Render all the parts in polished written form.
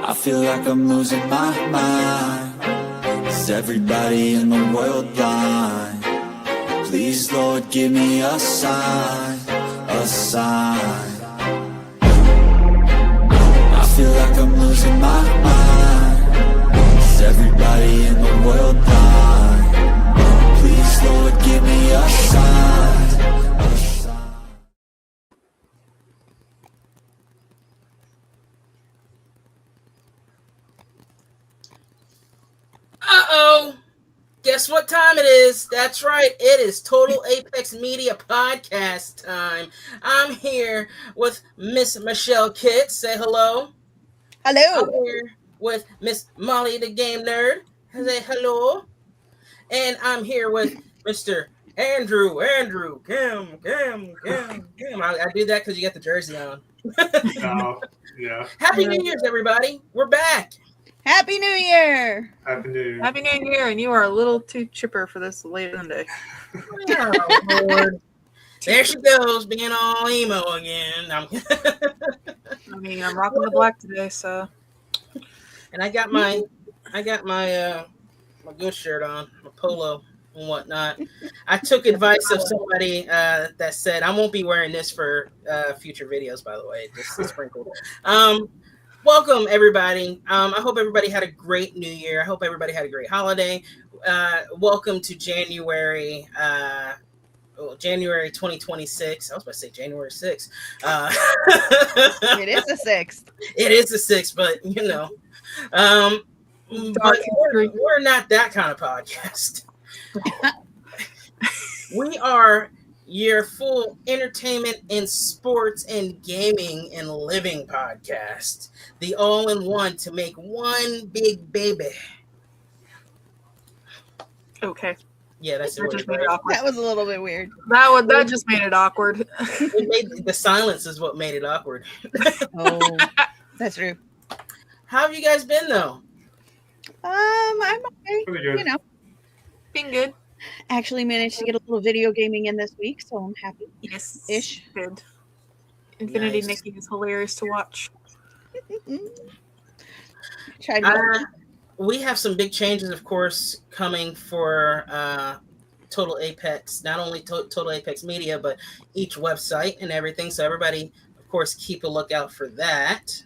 I feel like I'm losing my mind. Is everybody in the world blind? Please, Lord, give me a sign, a sign. I feel like I'm losing my mind. Is everybody in the world blind? Please, Lord, give me a sign, a sign. Uh-oh. Guess what time it is? That's right. It is Total Apex Media podcast time. I'm here with Miss Michelle Kitt. Say hello. Hello. I'm here with Miss Molly the Game Nerd. Say hello. And I'm here with Mr. Andrew. Kim. I do that because you got the jersey on. Oh, yeah. Happy New Year's, everybody. We're back. Happy New Year. Happy New Year. Happy New Year, and you are a little too chipper for this late in the day. Oh, Lord. There she goes, being all emo again. I mean, I'm rocking the black today, so. And I got my good shirt on, my polo and whatnot. I took advice of somebody that said I won't be wearing this for future videos. By the way, just sprinkled. Welcome everybody. I hope everybody had a great New Year. I hope everybody had a great holiday. Welcome to January 2026. I was about to say January 6th. It is the 6th. It is the 6th, but you know. But we're not that kind of podcast. We are your full entertainment and sports and gaming and living podcast. The all-in-one to make one big baby. Okay. Yeah, that's That it. just made it awkward. That was a little bit weird. That just made it awkward. The silence is what made it awkward. Oh, that's true. How have you guys been though? I'm okay. Pretty good. You know, Being good. actually managed to get a little video gaming in this week, so I'm happy. Yes. Ish. Good. Infinity Nice. Nikki is hilarious to watch. Tried to We have some big changes, of course, coming for Total Apex, not only Total Apex Media, but each website and everything. So everybody, of course, keep a lookout for that.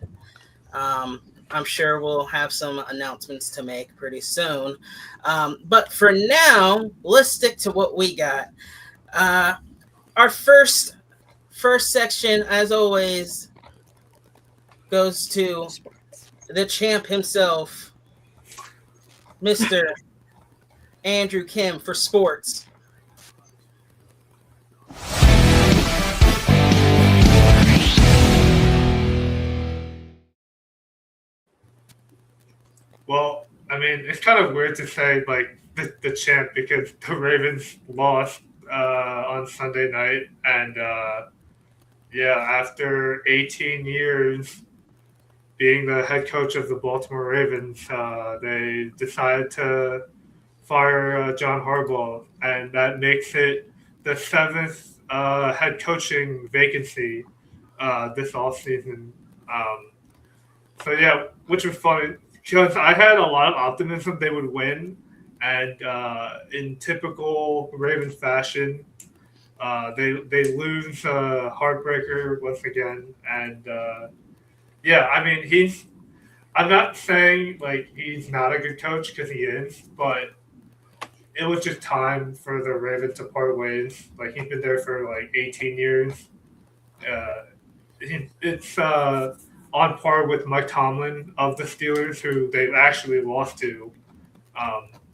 I'm sure we'll have some announcements to make pretty soon. But for now, let's stick to what we got. Our first section, as always, goes to the champ himself, Mr. Andrew Kim for sports. Well, I mean, it's kind of weird to say, like, the champ because the Ravens lost on Sunday night. And, yeah, after 18 years being the head coach of the Baltimore Ravens, they decided to fire John Harbaugh. And that makes it the 7th head coaching vacancy this offseason. So, yeah, which was funny. Because I had a lot of optimism they would win, and in typical Ravens fashion, they lose a heartbreaker once again. And yeah, I mean I'm not saying like he's not a good coach because he is, but it was just time for the Ravens to part ways. Like he's been there for like 18 years. It's on par with Mike Tomlin of the Steelers, who they've actually lost to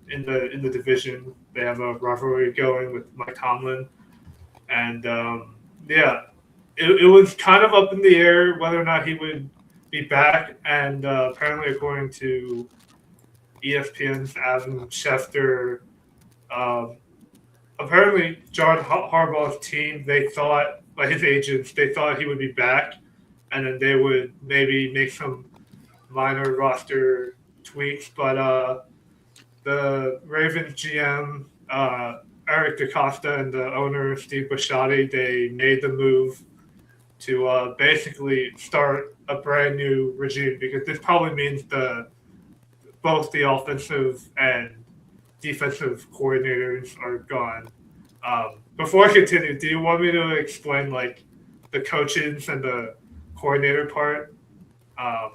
in the division. They have a rivalry going with Mike Tomlin, and yeah, it was kind of up in the air whether or not he would be back. And apparently, according to ESPN's Adam Schefter, apparently John Harbaugh's team, they thought, like his agents, they thought he would be back. And then they would maybe make some minor roster tweaks. But the Ravens GM, Eric DaCosta, and the owner, Steve Bisciotti, they made the move to basically start a brand new regime, because this probably means both the offensive and defensive coordinators are gone. Before I continue, do you want me to explain like the coaches and the coordinator part? I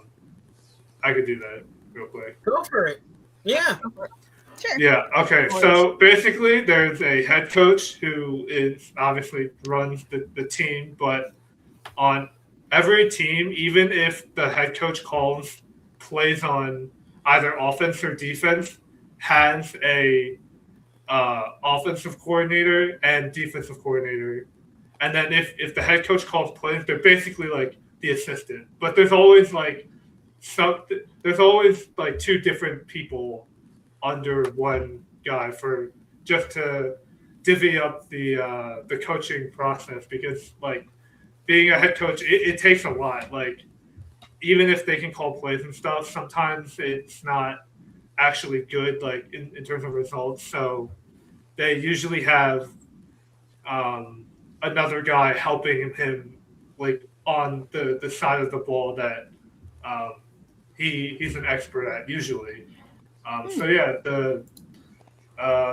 could do that real quick. Go for it. Yeah. Sure. Yeah. Okay. So basically, there's a head coach who is obviously runs the team, but on every team, even if the head coach calls plays on either offense or defense, has a offensive coordinator and defensive coordinator. And then if the head coach calls plays, they're basically like the assistant. But there's always like two different people under one guy for just to divvy up the coaching process, because like being a head coach, it takes a lot. Like even if they can call plays and stuff, sometimes it's not actually good like in terms of results. So they usually have another guy helping him like on the side of the ball that he's an expert at usually. So yeah, the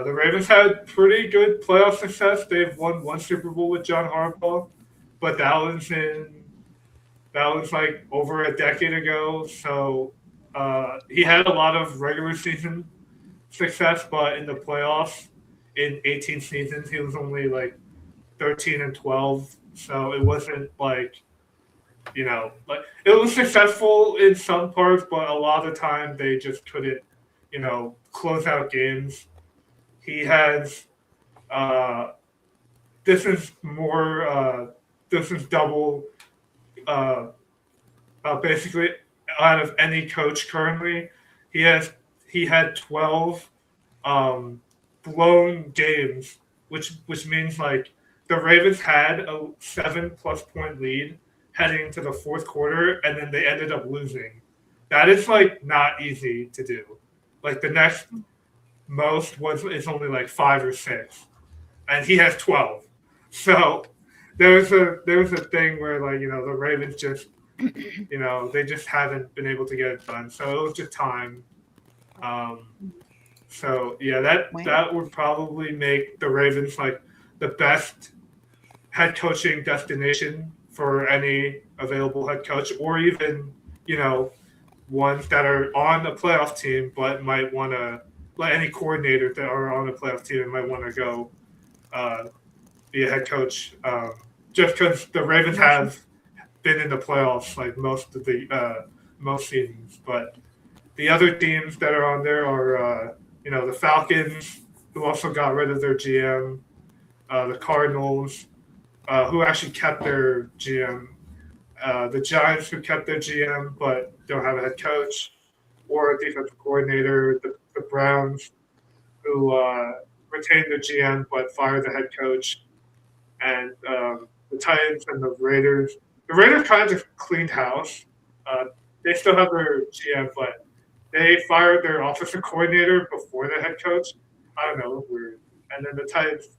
Ravens had pretty good playoff success. They've won one Super Bowl with John Harbaugh, but that was like over a decade ago. So he had a lot of regular season success, but in the playoffs, in 18 seasons, he was only like 13-12. So it wasn't like, like it was successful in some parts, but a lot of the time they just couldn't, close out games. He has, this is double, basically out of any coach currently. He had 12 blown games, which means like the Ravens had a 7+ point lead heading into the fourth quarter, and then they ended up losing. That is like not easy to do. Like the next most is only like 5 or 6, and he has 12. So there was a thing where like the Ravens just they just haven't been able to get it done. So it was just time. So yeah, that would probably make the Ravens like the best head coaching destination for any available head coach, or even ones that are on a playoff team but might want to, like any coordinator that are on a playoff team and might want to go be a head coach, just because the Ravens have been in the playoffs like most seasons. But the other teams that are on there are the Falcons, who also got rid of their GM, the Cardinals, who actually kept their GM, the Giants, who kept their GM but don't have a head coach or a defensive coordinator, the Browns, who retained the GM but fired the head coach, and the Titans and the Raiders. The Raiders kind of just cleaned house. They still have their GM, but they fired their offensive coordinator before the head coach. I don't know, weird. And then the Titans,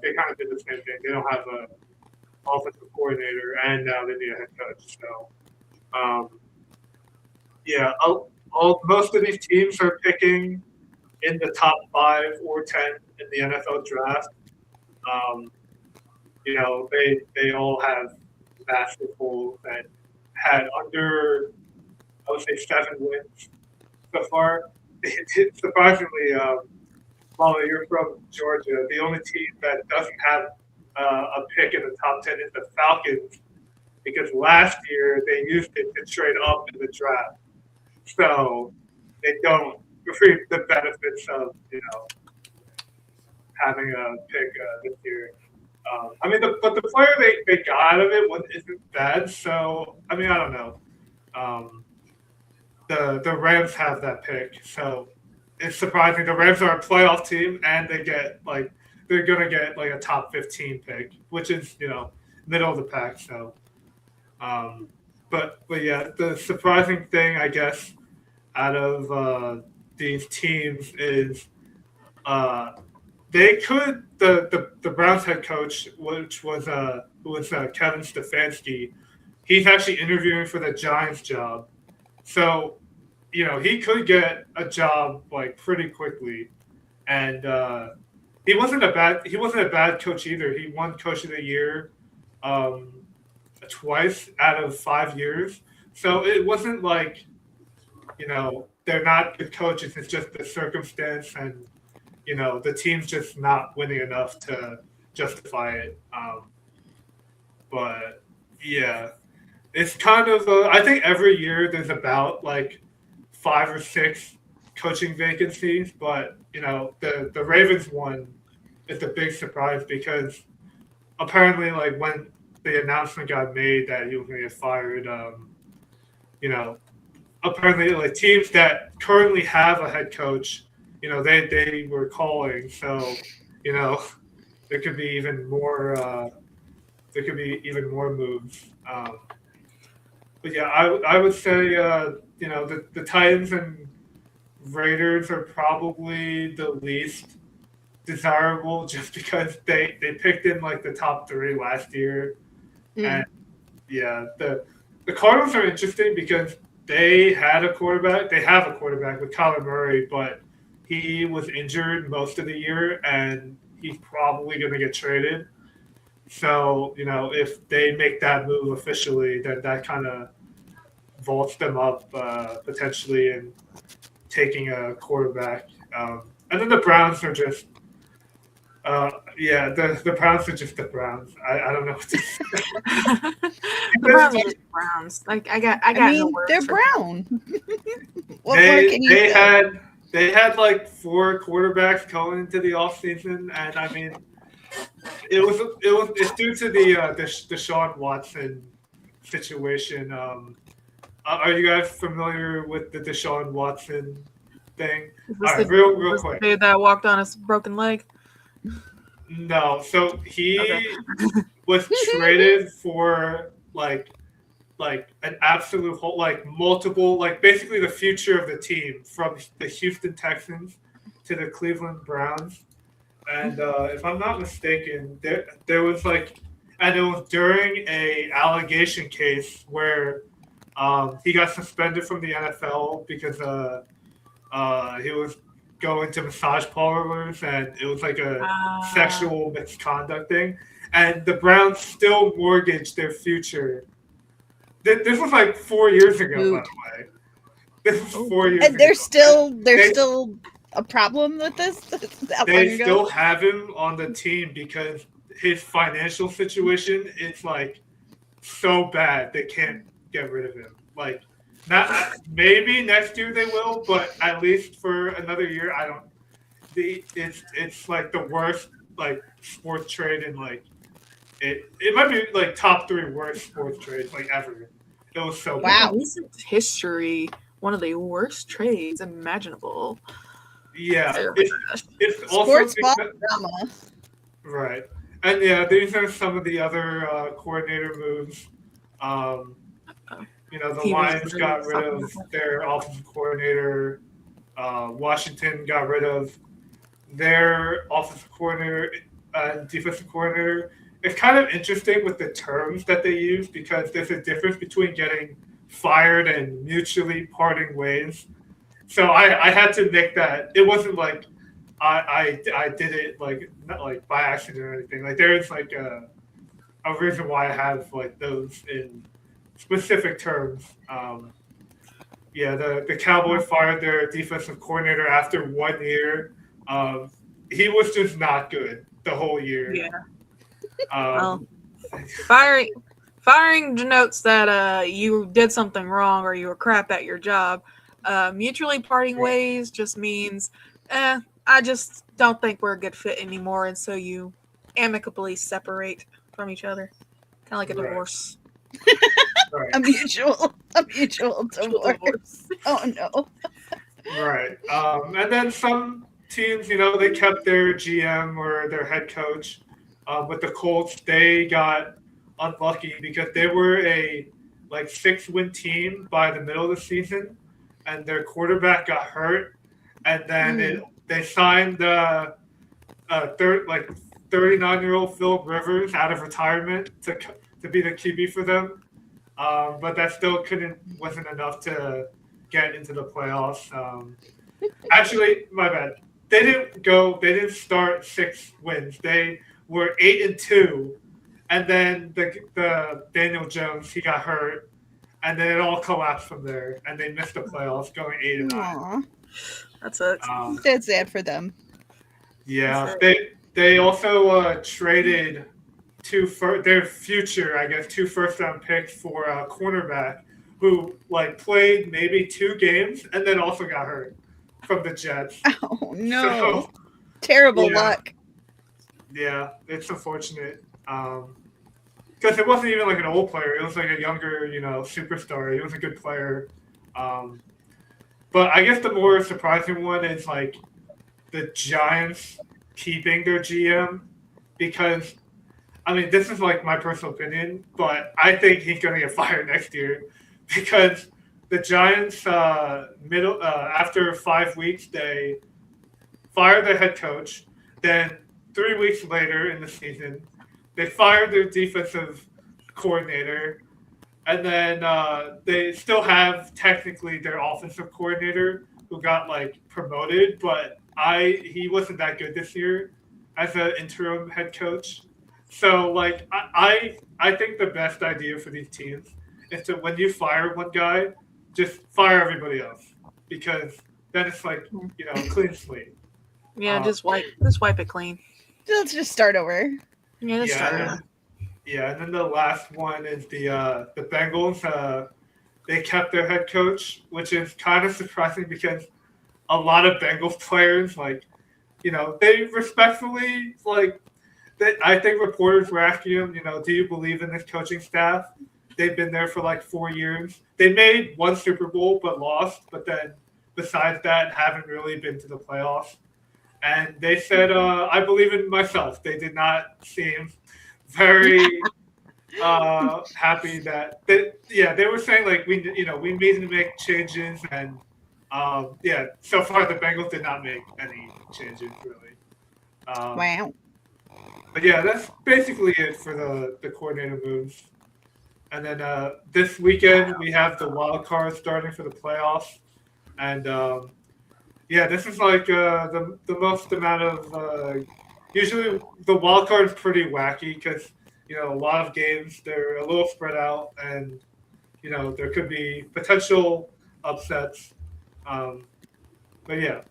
they kind of did the same thing. They don't have an offensive coordinator, and now they need a head coach. So, most of these teams are picking in the top 5 or 10 in the NFL draft. They all have massive holes that had under, I would say, 7 wins so far. Surprisingly, Molly, you're from Georgia. The only team that doesn't have a pick in the top 10 is the Falcons, because last year they used it to trade up in the draft. So they don't reap the benefits of having a pick this year. But the player they got out of it isn't bad. So I don't know. The Rams have that pick, so it's surprising. The Rams are a playoff team, and they're gonna get like a top 15 pick, which is middle of the pack. So, but yeah, the surprising thing, I guess, out of these teams is they could the Browns head coach, which was Kevin Stefanski, he's actually interviewing for the Giants job. So, he could get a job like pretty quickly, and he wasn't a bad coach either. He won Coach of the Year twice out of 5 years. So it wasn't like they're not good coaches. It's just the circumstance, and the team's just not winning enough to justify it. But yeah, it's kind of I think every year there's about like 5 or 6 coaching vacancies, but the Ravens one is a big surprise because apparently like when the announcement got made that he was going to get fired, apparently like teams that currently have a head coach, they were calling, so there could be even more moves. But yeah, I would say the Titans and Raiders are probably the least desirable just because they picked in like the top 3 last year. And yeah, the Cardinals are interesting because they have a quarterback with Kyler Murray, but he was injured most of the year and he's probably going to get traded. So, if they make that move officially, then that kind of vaults them up potentially in taking a quarterback. And then the Browns are just, the Browns are just the Browns. I don't know what to say. The Browns are just Browns. Like I got no words. They're for brown. What more can you say? They had like 4 quarterbacks going into the offseason, and I mean, it's due to the Deshaun Watson situation. Are you guys familiar with the Deshaun Watson thing? Is All this right, real quick. the dude that walked on his broken leg? No, so he Okay. was traded for like an absolute whole, like multiple, like basically the future of the team from the Houston Texans to the Cleveland Browns. And if I'm not mistaken, there was like, and it was during a allegation case where he got suspended from the NFL because he was going to massage parlors and it was like a sexual misconduct thing. And the Browns still mortgaged their future. This was like 4 years ago, by the way. This was 4 years And ago. there's still a problem with this. That long They ago? still have him on the team because his financial situation is like so bad they can't get rid of him. Like, not maybe next year they will, but at least for another year, I don't. It's like the worst like sports trade in like it might be like top 3 worst sports trades like ever. It was so Wow. bad. Recent history, one of the worst trades imaginable. Yeah, Oh my gosh. it's also Sports ball because, drama. right, and yeah, these are some of the other coordinator moves. The He was Lions really got rid of something. their offensive coordinator. Washington got rid of their offensive coordinator and defensive coordinator. It's kind of interesting with the terms that they use because there's a difference between getting fired and mutually parting ways. So I had to make that. It wasn't like I did it like not like by accident or anything. Like there's like a reason why I have like those in specific terms. The Cowboys fired their defensive coordinator after 1 year. He was just not good the whole year. Yeah. Um, Firing denotes that you did something wrong or you were crap at your job. Mutually parting ways just means, I just don't think we're a good fit anymore, and so you amicably separate from each other, kind of like a Right. divorce. right. A mutual divorce. Oh no. Right. And then some teams, they kept their GM or their head coach. With the Colts, they got unlucky because they were a 6-win team by the middle of the season, and their quarterback got hurt, and then they signed the 39-year-old Philip Rivers out of retirement to be the QB for them. but that still wasn't enough to get into the playoffs. Actually, my bad. They didn't start 6 wins. They were 8-2, and then the Daniel Jones, he got hurt, and then it all collapsed from there, and they missed the playoffs, going 8-9. Aw, That's it. that's sad for them. Yeah, they also traded their future, I guess, 2 first-round picks for a cornerback who like played maybe 2 games and then also got hurt from the Jets. Oh no, So, terrible yeah. luck. yeah, it's unfortunate. Because it wasn't even like an old player; it was like a younger, superstar. He was a good player. But I guess the more surprising one is like the Giants keeping their GM, because I mean, this is like my personal opinion, but I think he's going to get fired next year because the Giants, after 5 weeks, they fired their head coach. Then 3 weeks later in the season, they fired their defensive coordinator, and then they still have technically their offensive coordinator who got like promoted, but he wasn't that good this year as an interim head coach. So like I think the best idea for these teams is to, when you fire one guy, just fire everybody else, because then it's like clean slate. Yeah, just wipe it clean. Let's just start over. Yeah, just start Yeah, over. yeah, and then the last one is the Bengals. They kept their head coach, which is kind of surprising because a lot of Bengals players, like, they respectfully, like, I think reporters were asking him, do you believe in this coaching staff? They've been there for like 4 years. They made 1 Super Bowl but lost, but then besides that, haven't really been to the playoffs. And they said, I believe in myself. They did not seem very happy that they were saying like we need to make changes, and so far the Bengals did not make any changes really. Wow. But yeah, that's basically it for the coordinator moves. And then this weekend we have the wild card starting for the playoffs, and this is like the most amount of. Usually the wild card is pretty wacky because a lot of games they're a little spread out, and there could be potential upsets. But yeah.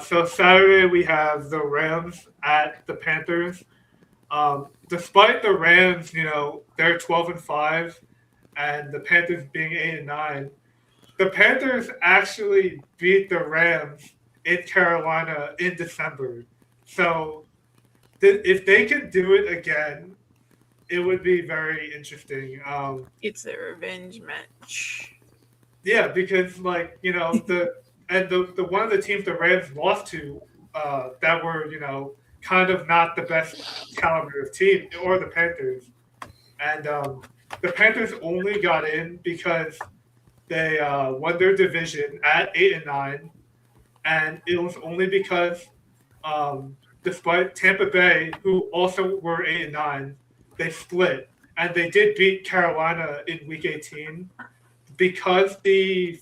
So Saturday we have the Rams at the Panthers. Despite the Rams, they're 12-5, and the Panthers being 8-9, the Panthers actually beat the Rams in Carolina in December. So if they could do it again, it would be very interesting. It's a revenge match. Yeah, because like the one of the teams the Rams lost to that were kind of not the best caliber of team, or the Panthers, and the Panthers only got in because they won their division at 8-9, and it was only because despite Tampa Bay, who also were 8-9, they split, and they did beat Carolina in Week 18 because the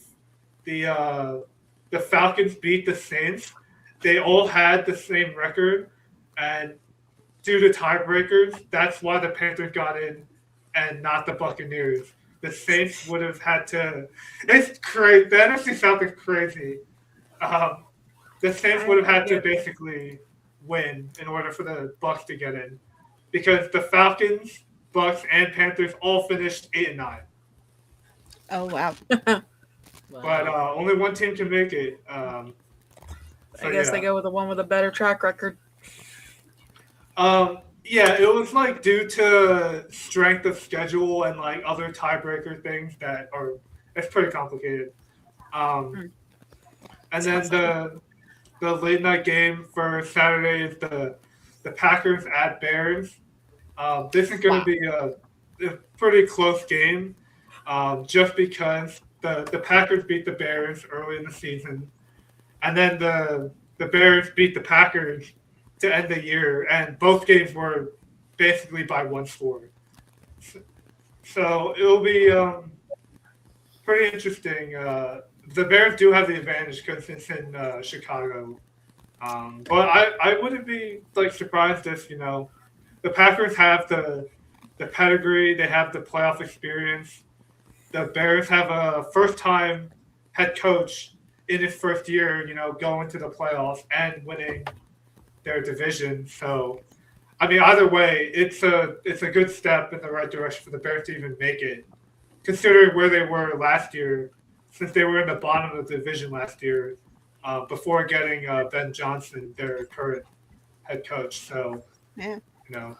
Falcons beat the Saints. They all had the same record, and due to tiebreakers, that's why the Panthers got in and not the Buccaneers. The Saints would have had to. It's crazy. The NFC South is crazy. The Saints would have had to basically win in order for the Bucs to get in, because the Falcons, Bucs, and Panthers all finished 8-9. Oh wow. But only one team can make it. I guess they go with the one with a better track record. Yeah, it was like due to strength of schedule and like other tiebreaker things it's pretty complicated. And then the late night game for Saturday is the Packers at Bears. This is going to be a pretty close game, just because the Packers beat the Bears early in the season, and then the Bears beat the Packers to end the year, and both games were basically by 1 score. So it'll be pretty interesting. The Bears do have the advantage because it's in Chicago. But I wouldn't be like surprised if the Packers have the pedigree, they have the playoff experience. The Bears have a first time head coach in his first year, going to the playoffs and winning their division. So I mean, either way, it's a good step in the right direction for the Bears to even make it, considering where they were last year, since they were in the bottom of the division last year, before getting Ben Johnson, their current head coach. So, Yeah. you know,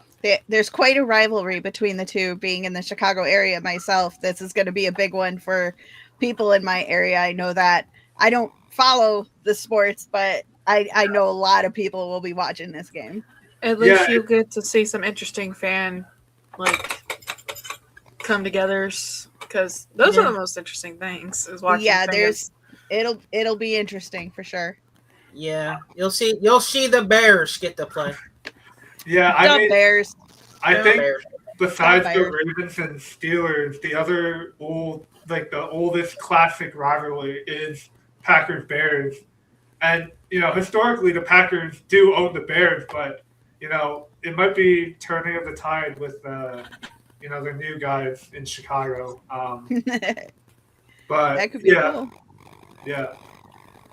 There's quite a rivalry between the two. Being in the Chicago area myself, this is going to be a big one for people in my area. I know that. I don't follow the sports, but I know a lot of people will be watching this game. At least Yeah. you get to see some interesting fan like come togethers, because those are the most interesting things is watching. Yeah, fans. it'll be interesting for sure. Yeah, you'll see the Bears get to play. yeah, I Dumb mean, Bears. I The think Bears. besides the Bears. Ravens and Steelers, the other the oldest classic rivalry is Packers Bears, and historically the Packers do own the Bears, but it might be turning of the tide with the new guys in Chicago. But That could be cool. yeah.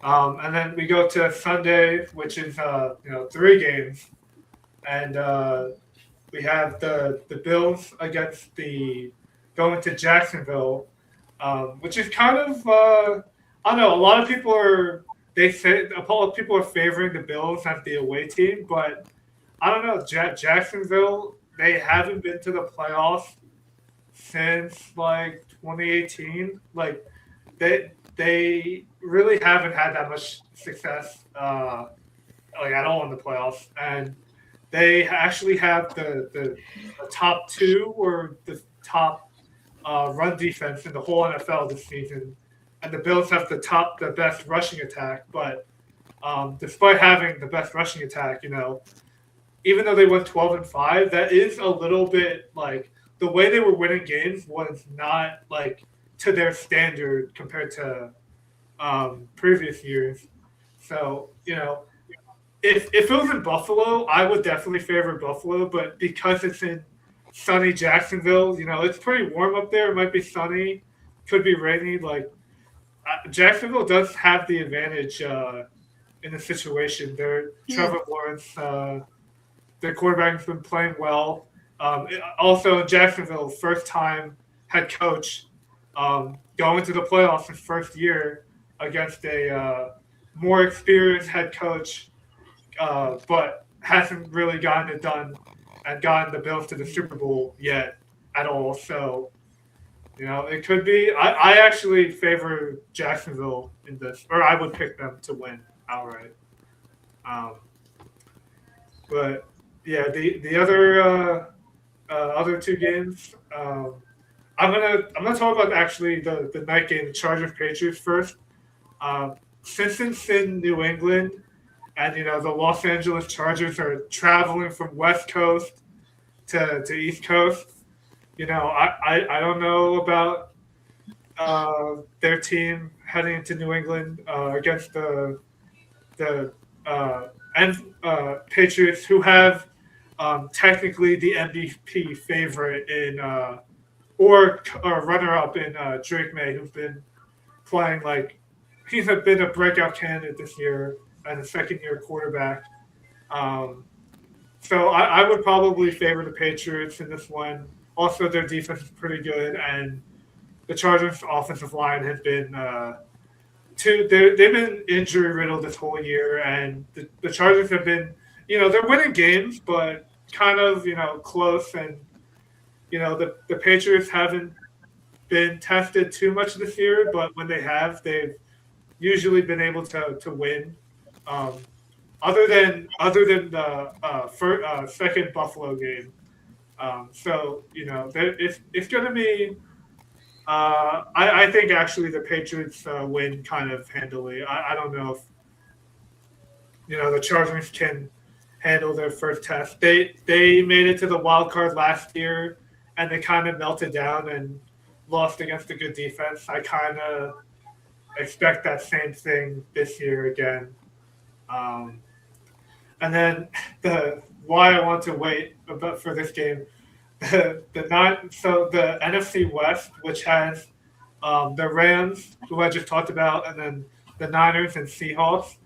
And then we go to Sunday, which is 3 games, and we have the Bills against going to Jacksonville, which is kind of I don't know. A lot of people are favoring the Bills as the away team, but I don't know. Jacksonville, they haven't been to the playoffs since like 2018. Like they really haven't had that much success at all in the playoffs, and they actually have the top 2 or the top run defense in the whole NFL this season, and the Bills have the best rushing attack. But despite having the best rushing attack, even though they went 12-5, that is a little bit like the way they were winning games was not like to their standard compared to previous years. So, if it was in Buffalo, I would definitely favor Buffalo, but because it's in sunny Jacksonville, it's pretty warm up there. It might be sunny, could be rainy. Like Jacksonville does have the advantage in the situation. Trevor Lawrence, their quarterback has been playing well. Also, Jacksonville, first time head coach going to the playoffs his first year against a more experienced head coach, but hasn't really gotten it done and gotten the Bills to the Super Bowl yet at all. So, it could be. I actually favor Jacksonville in this, or I would pick them to win outright. But yeah, the other 2 games. I'm gonna talk about actually the night game, the Chargers Patriots first. Since it's in New England, and the Los Angeles Chargers are traveling from West Coast to East Coast. I don't know about their team heading into New England against the Patriots, who have technically the MVP favorite in or runner-up in Drake May, who's been playing like he's been a breakout candidate this year and a second-year quarterback. So I would probably favor the Patriots in this one. Also, their defense is pretty good, and the Chargers' offensive line has been they've been injury riddled this whole year, and the Chargers have been, they're winning games, but kind of, close, and the Patriots haven't been tested too much this year, but when they have, they've usually been able to win. Other than the second Buffalo game. So it's going to be. I think actually the Patriots win kind of handily. I don't know if the Chargers can handle their first test. They made it to the wild card last year and they kind of melted down and lost against a good defense. I kind of expect that same thing this year again. And then the why I want to wait about for this game, the NFC West, which has the Rams, who I just talked about, and then the Niners and Seahawks.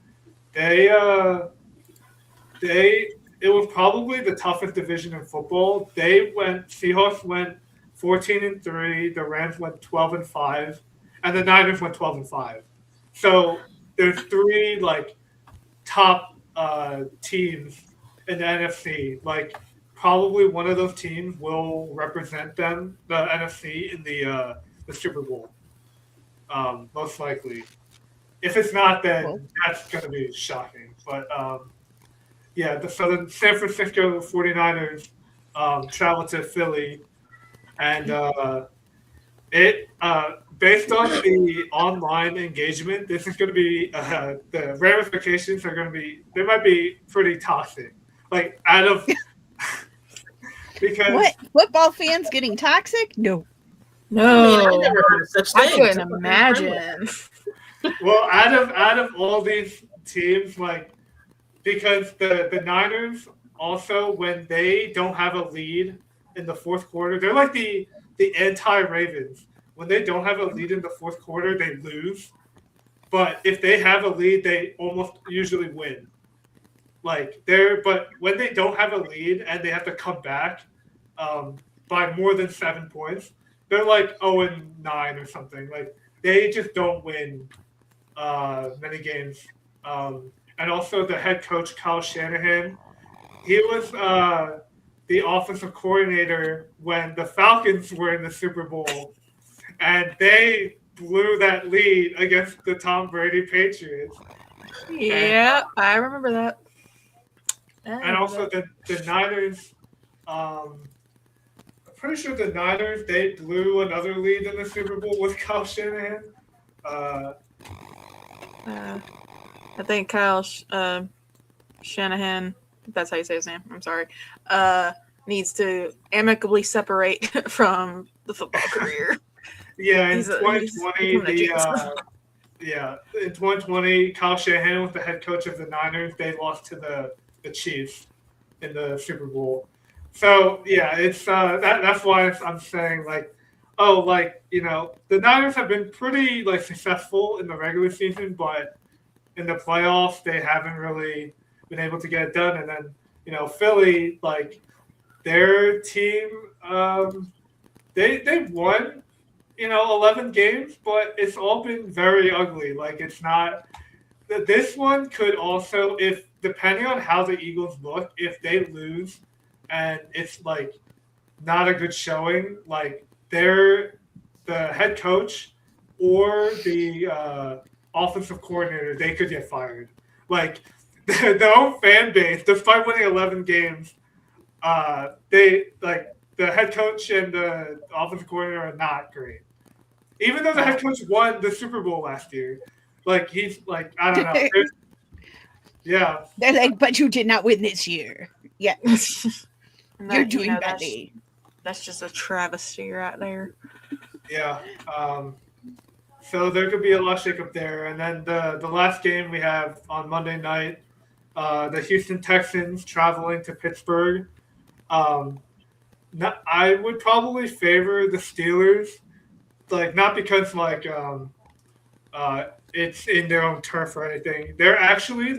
It was probably the toughest division in football. Seahawks went 14-3, the Rams went 12-5, and the Niners went 12-5. So there's three like top teams in the NFC. Like probably one of those teams will represent them, the NFC, in the Super Bowl. Most likely. If it's not, then that's going to be shocking. But so the San Francisco 49ers travel to Philly, and based on the online engagement, this is going to be the ramifications are going to be they might be pretty toxic. Like out of because What football fans getting toxic? No. I mean, I No, never heard of such I things. couldn't imagine. well, out of all these teams, like because the Niners also when they don't have a lead in the fourth quarter, they're like the anti-Ravens. When they don't have a lead in the fourth quarter, they lose. But if they have a lead, they almost usually win. But when they don't have a lead and they have to come back by more than 7 points, they're like 0-9 or something. Like they just don't win many games. And also the head coach Kyle Shanahan, he was the offensive coordinator when the Falcons were in the Super Bowl, and they blew that lead against the Tom Brady Patriots. Yeah, I remember that. And also the Niners, I'm pretty sure the Niners, they blew another lead in the Super Bowl with Kyle Shanahan. I think Kyle Shanahan, if that's how you say his name, I'm sorry, needs to amicably separate from the football career. Yeah, in He's 2020, becoming a genius. in 2020, Kyle Shanahan was the head coach of the Niners. They lost to the Chiefs in the Super Bowl. So yeah, it's that's why I'm saying the Niners have been pretty successful in the regular season, but in the playoffs they haven't really been able to get it done. And then Philly, their team, they won 11 games, but it's all been very ugly. It's not. This one could also, if depending on how the Eagles look, if they lose and it's not a good showing, the head coach or the offensive coordinator, they could get fired. The whole fan base, despite winning 11 games, the head coach and the offensive coordinator are not great. Even though the head coach won the Super Bowl last year, he's I don't know. Yeah. They're like, but you did not win this year. Yeah, And you're that, doing that's, badly. that's just a travesty right there. Yeah. So there could be a lot of shakeup there. And then the last game we have on Monday night, the Houston Texans traveling to Pittsburgh. I would probably favor the Steelers, not because it's in their own turf or anything. They're actually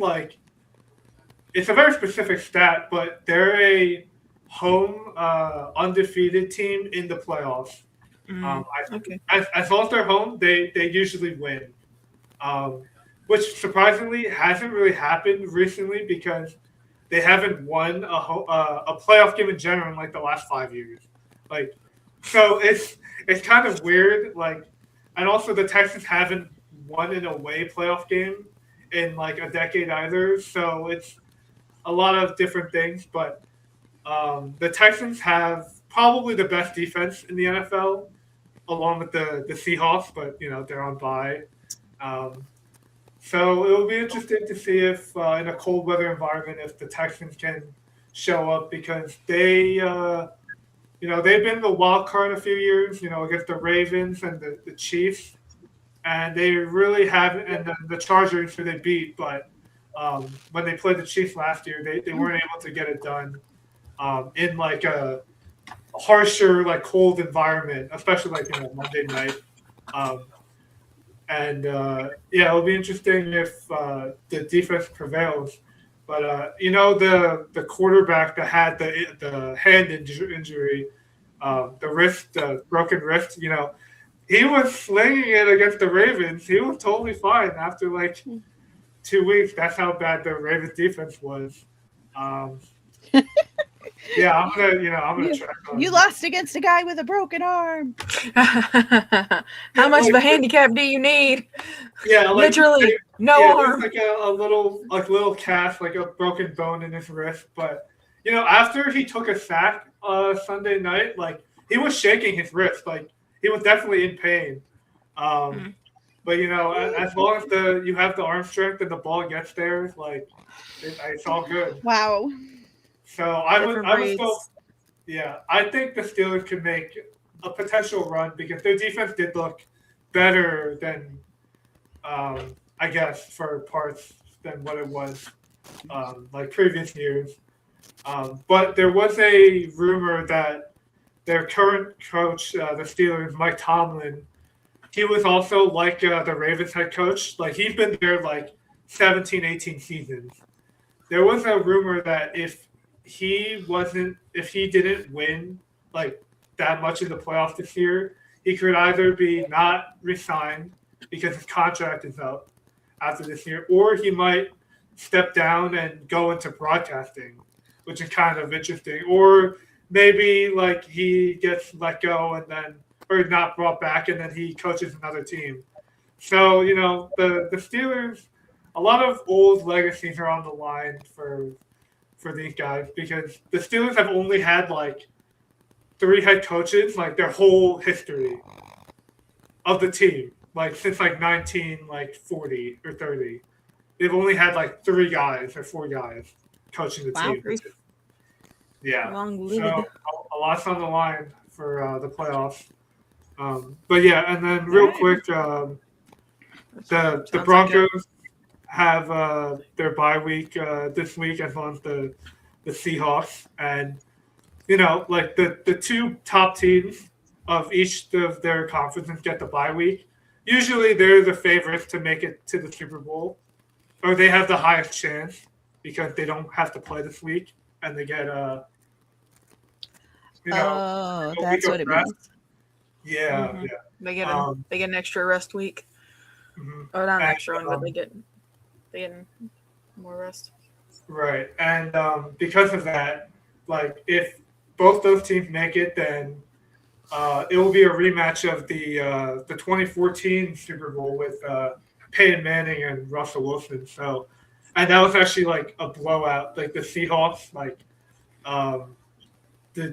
it's a very specific stat, but they're a home undefeated team in the playoffs. Okay. As long as they're home, they usually win, which surprisingly hasn't really happened recently because they haven't won a playoff game in general in the last 5 years. So it's kind of weird. And also the Texans haven't won an away playoff game in a decade either. So it's a lot of different things. But the Texans have probably the best defense in the NFL, along with the Seahawks. But they're on bye. So it will be interesting to see if in a cold weather environment if the Texans can show up because they they've been the wild card a few years, against the Ravens and the Chiefs, and they really haven't, and the Chargers who they beat, but when they played the Chiefs last year, they weren't able to get it done in like a harsher, like cold environment, especially like Monday night. It'll be interesting if the defense prevails. But the quarterback that had the hand injury, the broken wrist, he was slinging it against the Ravens. He was totally fine after like 2 weeks. That's how bad the Ravens defense was. I'm gonna track on You lost against a guy with a broken arm. How much of a handicap do you need? Yeah, like, Literally, no arm. Like a little cast, like a broken bone in his wrist. But after he took a sack Sunday night, like he was shaking his wrist, like he was definitely in pain. But as long as you have the arm strength and the ball gets there, like it's all good. Wow. So I think the Steelers could make a potential run because their defense did look better than, I guess, for parts than what it was like previous years. But there was a rumor that their current coach, the Steelers, Mike Tomlin, he was also like the Ravens head coach. Like he's been there like 17, 18 seasons. There was a rumor that if he didn't win like that much in the playoffs this year, he could either be not re-signed because his contract is up after this year, or he might step down and go into broadcasting, which is kind of interesting. Or maybe like he gets let go or not brought back, and then he coaches another team. So the Steelers, a lot of old legacies are on the line for these guys because the Steelers have only had like 3 head coaches like their whole history of the team, like since like 1940 or 30. They've only had like 3 guys or 4 guys coaching the team. Yeah, so a lot's on the line for the playoffs. But yeah, and then real quick, the Broncos have their bye week this week, as well as the Seahawks, and like the 2 top teams of each of their conferences get the bye week. Usually, they're the favorites to make it to the Super Bowl, or they have the highest chance because they don't have to play this week, and they get that's what it means. Yeah, Mhm. yeah. They get an extra rest week. Mhm. Or not an And, extra one, but they get more rest. Right, and because of that, like if both those teams make it, then it will be a rematch of the 2014 Super Bowl with Peyton Manning and Russell Wilson. So, and that was actually like a blowout. Like the Seahawks, like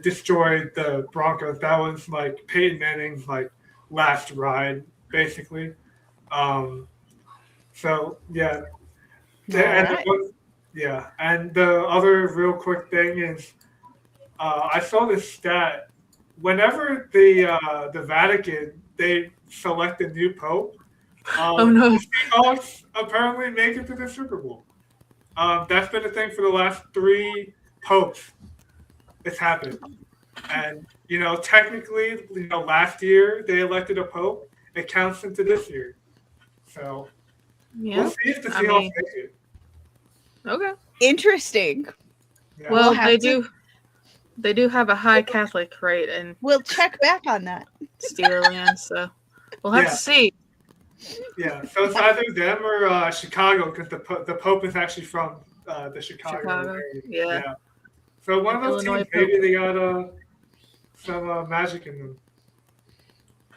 destroyed the Broncos. That was like Peyton Manning's like last ride, basically. So yeah. And the other real quick thing is, I saw this stat. Whenever the Vatican they select a new pope, Oh no! the Seahawks apparently make it to the Super Bowl. That's been a thing for the last 3 popes. It's happened, and technically, last year they elected a pope. It counts into this year, so Yeah. we'll see if the Seahawks make it. Okay. Interesting. Yeah. Well, We'll have they do have a high Catholic rate in We'll check back on that. Steelerland, so we'll have Yeah. to see. Yeah, so it's either them or Chicago because the Pope is actually from the Chicago area. Yeah. So one of those Illinois teams, maybe they got some magic in them.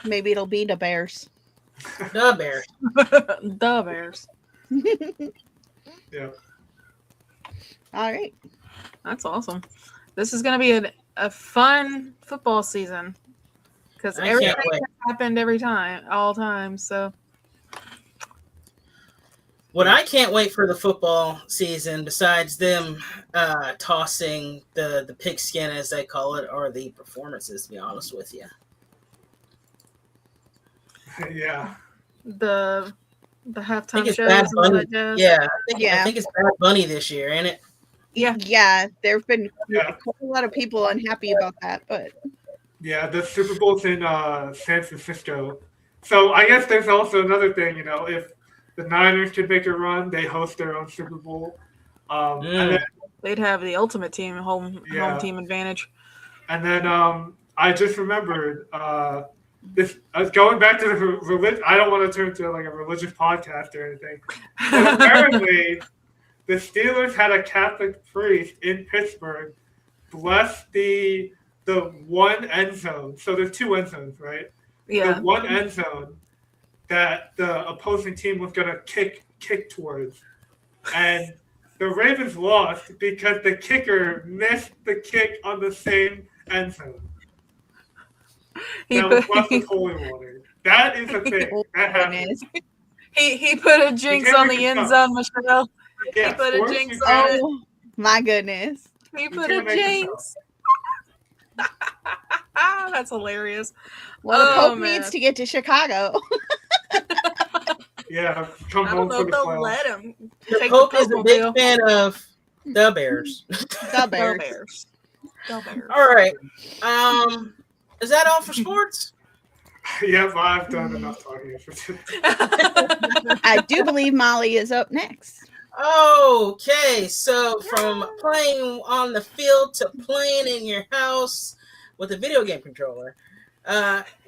Maybe it'll be the Bears. The Bears. The Bears. Yeah. All right. That's awesome. This is going to be a fun football season because I everything can't wait. has happened every time, all times. So What I can't wait for the football season, besides them tossing the pigskin, as they call it, are the performances, to be honest with you. Yeah. The I halftime think it's shows Bad and all Bunny. that jazz. Yeah, I Yeah. think it's Bad Bunny this year, ain't it? Yeah. Yeah, there have been Yeah. quite a lot of people unhappy about that, but Yeah, the Super Bowl's in San Francisco. So I guess there's also another thing, if the Niners could make a run, they host their own Super Bowl. And then, They'd have the ultimate team home team advantage. and then I just remembered this. Going back to the religion. I don't want to turn to like a religious podcast or anything. But apparently, the Steelers had a Catholic priest in Pittsburgh bless the one end zone. So there's two end zones, right? Yeah. The one end zone that the opposing team was gonna kick towards, and the Ravens lost because the kicker missed the kick on the same end zone. He That was put, blessed with holy water. That is a thing. oh, That happens. goodness. he put a jinx can't on make the it end up. zone, Michelle. Yeah, put a sports, jinx you on can't- it. Oh my goodness. He put a can't make this up. jinx. That's hilarious. Well, the Oh, Pope man. needs to get to Chicago. Yeah, come I home don't know for if the they'll playoffs. let him The take Pope the is a big Pope fan of the Bears. The Bears. Bears. Go Bears. All right. Is that all for sports? Yeah, but I've done enough talking for today. I do believe Molly is up next. Okay, so from playing on the field to playing in your house with a video game controller,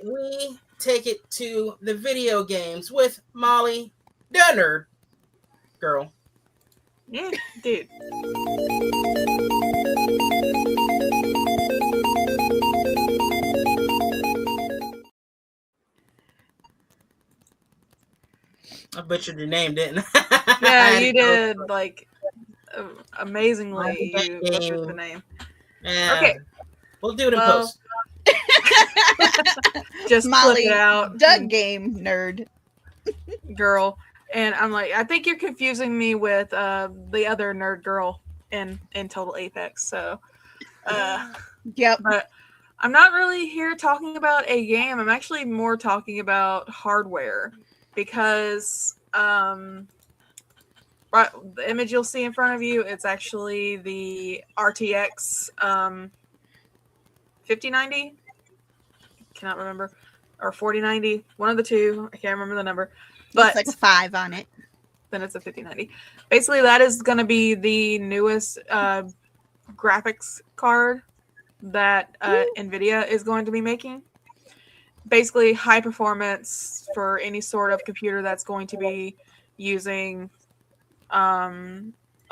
we take it to the video games with Molly, the nerd girl. Yeah, dude. I butchered your name, didn't I? Yeah, you did like amazingly. You butchered the name. Yeah. Okay. We'll do it in Well, post. Just Molly, clip it out, Doug game nerd. girl. And I'm like, I think you're confusing me with the other nerd girl in Total Apex. So, Yep. but I'm not really here talking about a game. I'm actually more talking about hardware because right, the image you'll see in front of you, it's actually the RTX 5090. Cannot remember, or 4090, one of the two. I can't remember the number, but It's like 5 on it. then it's a 5090. Basically, that is going to be the newest graphics card that NVIDIA is going to be making. Basically, high performance for any sort of computer that's going to be using a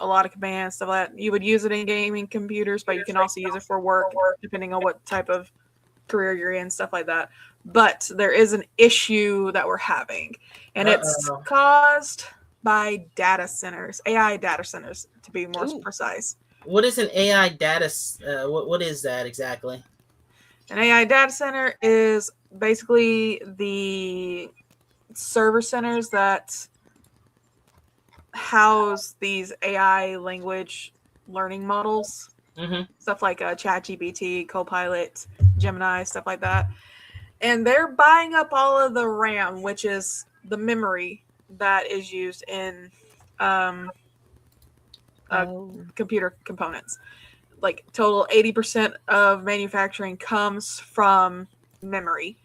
lot of commands, stuff like that. You would use it in gaming computers, but you can also use it for work, depending on what type of career you're in, stuff like that. But there is an issue that we're having, and it's caused by data centers, AI data centers, to be more Ooh. precise. What is an AI data? What is that exactly? An AI data center is basically the server centers that house these AI language learning models, stuff like ChatGPT, Copilot, Gemini, stuff like that. And they're buying up all of the RAM, which is the memory that is used in computer components. Like total 80% of manufacturing comes from memory.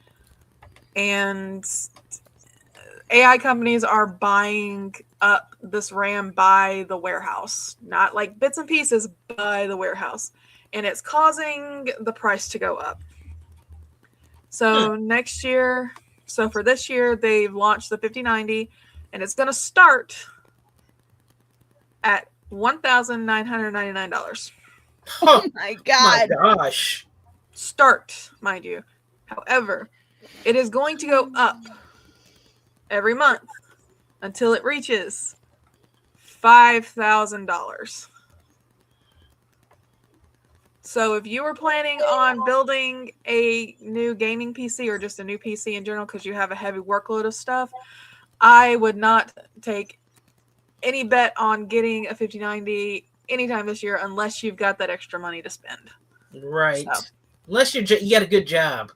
And AI companies are buying up this RAM by the warehouse, not like bits and pieces, by the warehouse. And it's causing the price to go up. So next year, so for this year, they've launched the 5090, and it's going to start at $1,999. Oh My my God. gosh! Start, mind you. However, it is going to go up every month until it reaches $5,000. So if you were planning on building a new gaming PC or just a new PC in general because you have a heavy workload of stuff, I would not take any bet on getting a 5090 anytime this year unless you've got that extra money to spend. Right. So. Unless you got a good job.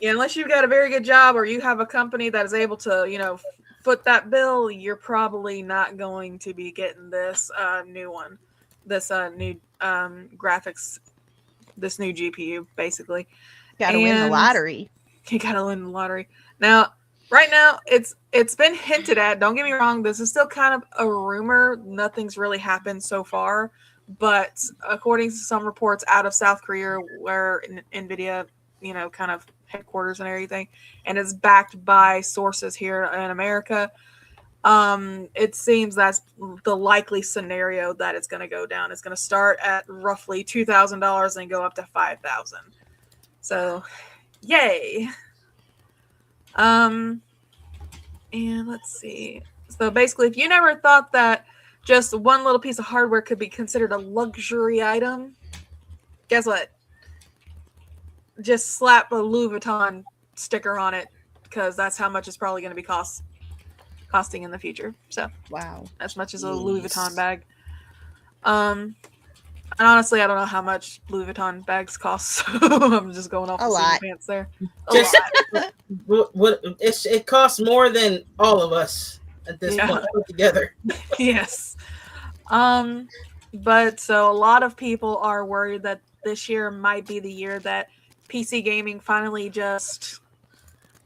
Yeah, unless you've got a very good job or you have a company that is able to, foot that bill, you're probably not going to be getting this new one, this new graphics, this new GPU, basically. Gotta win the lottery. You gotta win the lottery. Now, right now, it's been hinted at. Don't get me wrong. This is still kind of a rumor. Nothing's really happened so far. But according to some reports out of South Korea, where NVIDIA, kind of headquarters and everything, and it's backed by sources here in America, it seems that's the likely scenario that it's going to go down. It's going to start at roughly $2,000 and go up to $5,000. So, yay. And let's see. So basically, if you never thought that just one little piece of hardware could be considered a luxury item, guess what? Just slap a Louis Vuitton sticker on it, because that's how much it's probably going to be costing in the future. So wow, as much as a Louis Vuitton bag. And honestly, I don't know how much Louis Vuitton bags cost. So I'm just going off a the lot. pants there. It costs more than all of us at this point put together. Yes. But so a lot of people are worried that this year might be the year that PC gaming finally just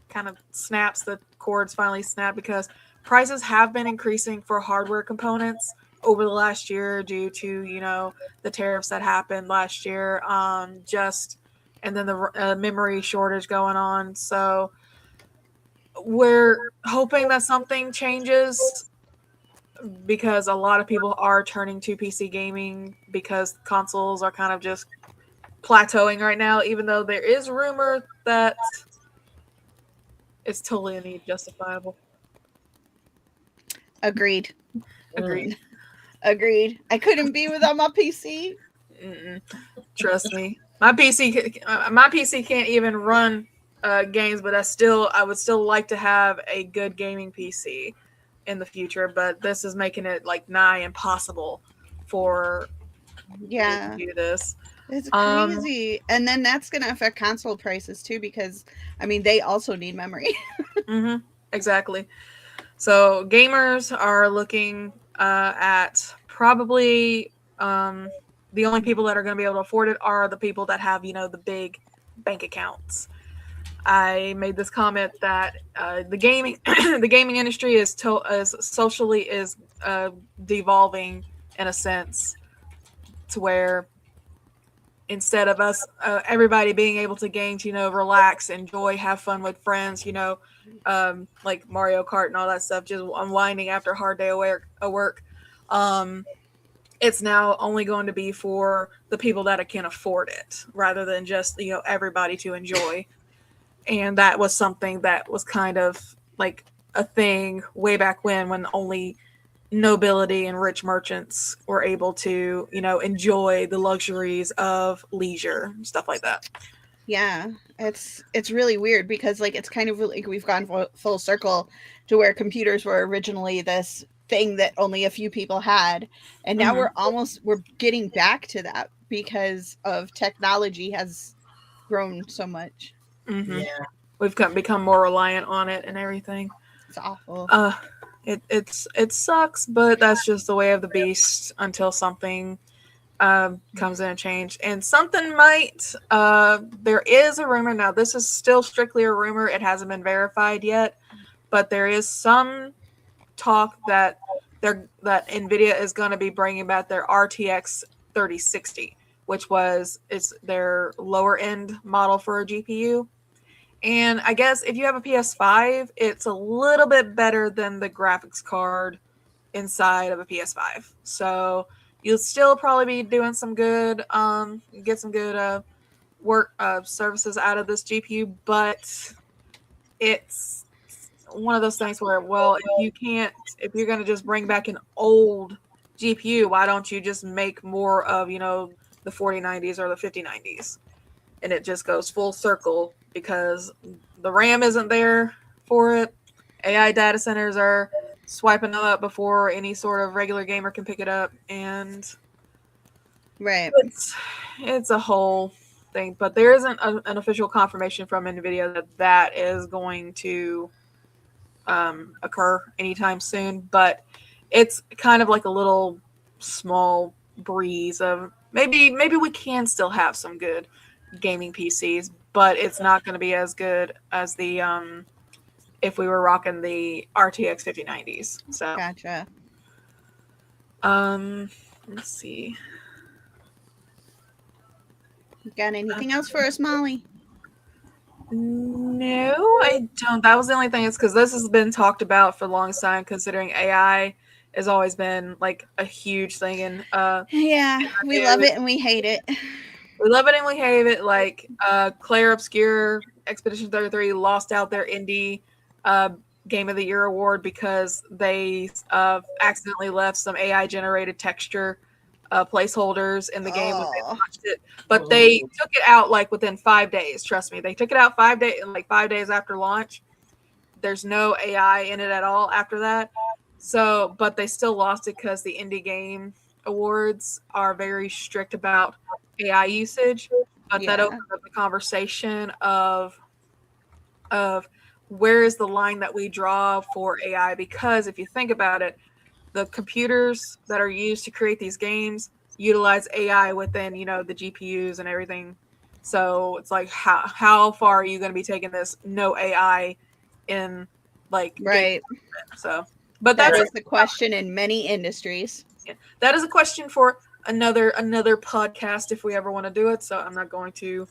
kind of snaps, the cords finally snap, because prices have been increasing for hardware components over the last year due to, the tariffs that happened last year, and then the memory shortage going on. So we're hoping that something changes, because a lot of people are turning to PC gaming because consoles are kind of just plateauing right now, even though there is rumor that it's totally indeed justifiable. Agreed. Agreed. I couldn't be without my PC. Trust me, my PC can't even run games, but I would still like to have a good gaming PC in the future. But this is making it like nigh impossible for me to do this. It's crazy. And then that's going to affect console prices too, because they also need memory. Exactly. So gamers are looking at probably the only people that are going to be able to afford it are the people that have, the big bank accounts. I made this comment that the gaming industry is devolving in a sense, to where instead of us, everybody being able to game, relax, enjoy, have fun with friends, like Mario Kart and all that stuff, just unwinding after a hard day of work. It's now only going to be for the people that can afford it, rather than just, everybody to enjoy. And that was something that was kind of like a thing way back when only nobility and rich merchants were able to, enjoy the luxuries of leisure, stuff like that. Yeah, it's really weird, because it's kind of like we've gone full circle to where computers were originally this thing that only a few people had, and now we're getting back to that because of technology has grown so much. Yeah, we've become more reliant on it and everything. It's awful. It sucks, but that's just the way of the beast until something comes in and change. And something might, there is a rumor. Now, this is still strictly a rumor. It hasn't been verified yet, but there is some talk that NVIDIA is going to be bringing back their RTX 3060, which is their lower end model for a GPU. And I guess if you have a PS5, it's a little bit better than the graphics card inside of a PS5. So you'll still probably be doing some good, get some good work services out of this GPU, but it's one of those things where, well, if you're going to just bring back an old GPU, why don't you just make more of, the 4090s or the 5090s? And it just goes full circle, because the RAM isn't there for it. AI data centers are swiping it up before any sort of regular gamer can pick it up, and Right. it's a whole thing. But there isn't an official confirmation from NVIDIA that that is going to occur anytime soon. But it's kind of like a little small breeze of maybe we can still have some good gaming PCs, but it's not going to be as good as the if we were rocking the RTX 5090s. So Gotcha. let's see. Got anything else for us, Molly? No, I don't. That was the only thing. Is because this has been talked about for a long time, considering AI has always been like a huge thing. And Yeah, we love it and we hate it. we love it and we hate it. Like Claire Obscure Expedition 33 lost out their indie Game of the Year award because they accidentally left some AI generated texture placeholders in the game when they Oh. launched it, but they took it out like within 5 days. Trust me, they took it out 5 days, like 5 days after launch. There's no AI in it at all after that. So, but they still lost it because the indie game awards are very strict about AI usage. But that Yeah. opened up the conversation of where is the line that we draw for AI? Because if you think about it, the computers that are used to create these games utilize AI within, the GPUs and everything. So it's like, how far are you going to be taking this no AI in like Right. game? So, but That that's is the question in many industries. that is a question for another podcast if we ever want to do it. So I'm not going to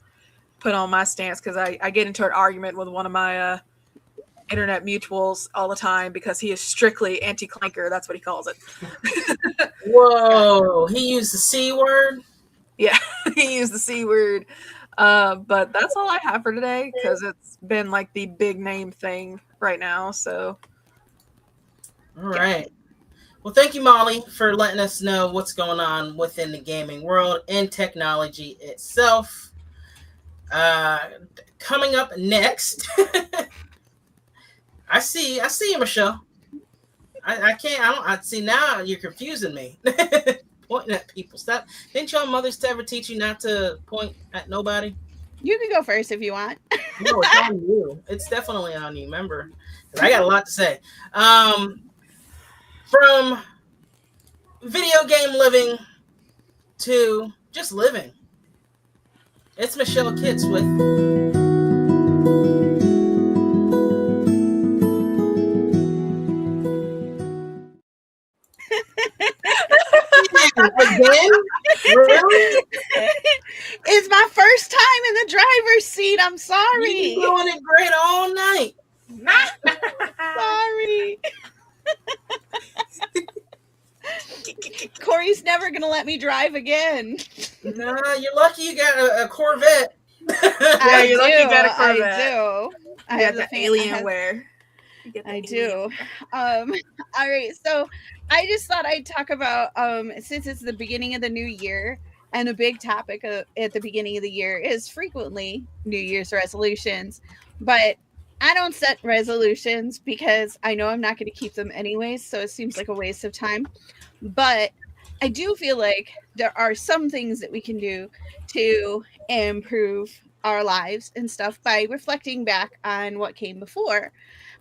put on my stance because I get into an argument with one of my internet mutuals all the time because he is strictly anti-clanker. That's what he calls it. Whoa, he used the C word. Yeah, he used the C word. But that's all I have for today because it's been like the big name thing right now. So All right. Well, thank you, Molly, for letting us know what's going on within the gaming world and technology itself. Coming up next, I see you, Michelle. I see now you're confusing me. Pointing at people. Stop. Didn't your mothers ever teach you not to point at nobody? You can go first if you want. No, it's on you. It's definitely on you, remember? 'Cause I got a lot to say. From video game living to just living. It's Michelle Kitts with again? Really? It's my first time in the driver's seat. I'm You've sorry. been doing it great all night. Sorry. Corey's never gonna let me drive again. Nah, you're lucky you got a Corvette. Yeah, you're lucky you got a Corvette. I do. I you have got the the Alienware. I do. All right. So I just thought I'd talk about since it's the beginning of the new year, and a big topic at the beginning of the year is frequently New Year's resolutions. But I don't set resolutions because I know I'm not going to keep them anyways, so it seems like a waste of time. But I do feel like there are some things that we can do to improve our lives and stuff by reflecting back on what came before.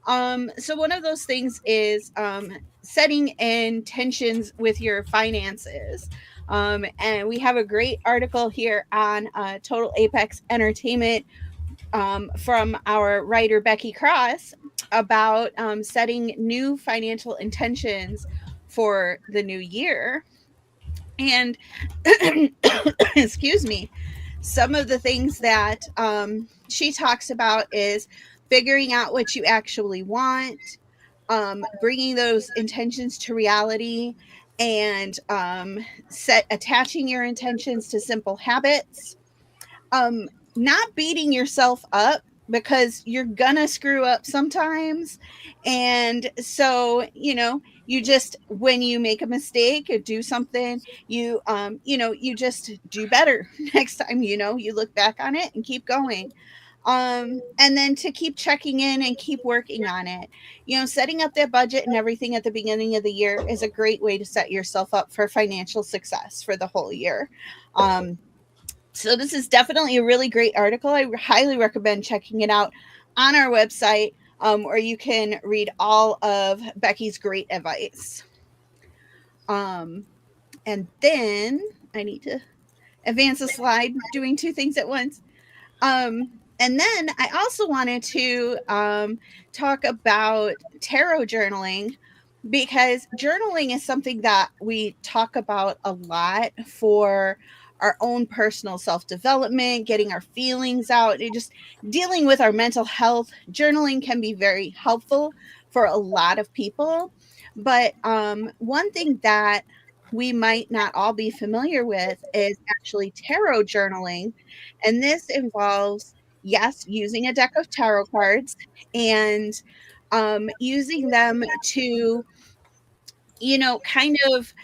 So one of those things is setting intentions with your finances. And we have a great article here on Total Apex Entertainment from our writer Becky Cross about setting new financial intentions for the new year. And excuse me, some of the things that she talks about is figuring out what you actually want, bringing those intentions to reality, and attaching your intentions to simple habits. Not beating yourself up because you're gonna screw up sometimes, and so you just, when you make a mistake or do something, you just do better next time. You look back on it and keep going. And then to keep checking in and keep working on it. Setting up that budget and everything at the beginning of the year is a great way to set yourself up for financial success for the whole year. So this is definitely a really great article. I highly recommend checking it out on our website, where you can read all of Becky's great advice. And then I need to advance a slide, doing two things at once. And then I also wanted to talk about tarot journaling, because journaling is something that we talk about a lot for our own personal self-development, getting our feelings out, and just dealing with our mental health. Journaling can be very helpful for a lot of people. But one thing that we might not all be familiar with is actually tarot journaling. And this involves, yes, using a deck of tarot cards and using them to, kind of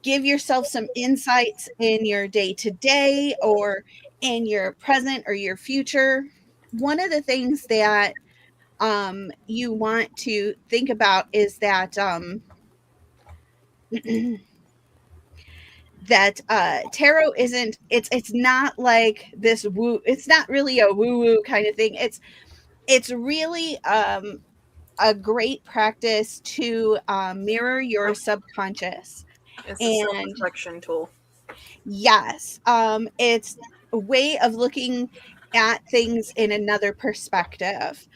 give yourself some insights in your day to day or in your present or your future. One of the things that you want to think about is that tarot isn't, it's not like this woo, it's not really a woo woo kind of thing. It's really a great practice to mirror your subconscious. It's a And self-reflection tool. yes, it's a way of looking at things in another perspective.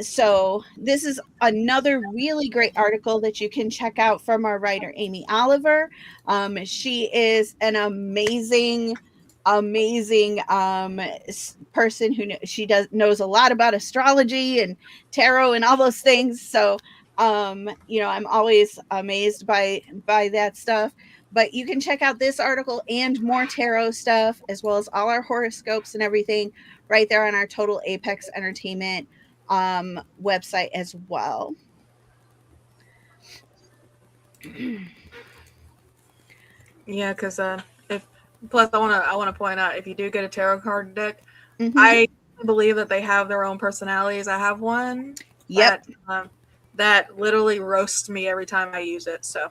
So this is another really great article that you can check out from our writer Amy Oliver. She is an amazing person who knows a lot about astrology and tarot and all those things. So I'm always amazed by that stuff. But you can check out this article and more tarot stuff, as well as all our horoscopes and everything, right there on our Total Apex Entertainment website as well. Yeah, because plus I want to point out, if you do get a tarot card deck, Mhm. I believe that they have their own personalities. I have one. Yep. That literally roasts me every time I use it. So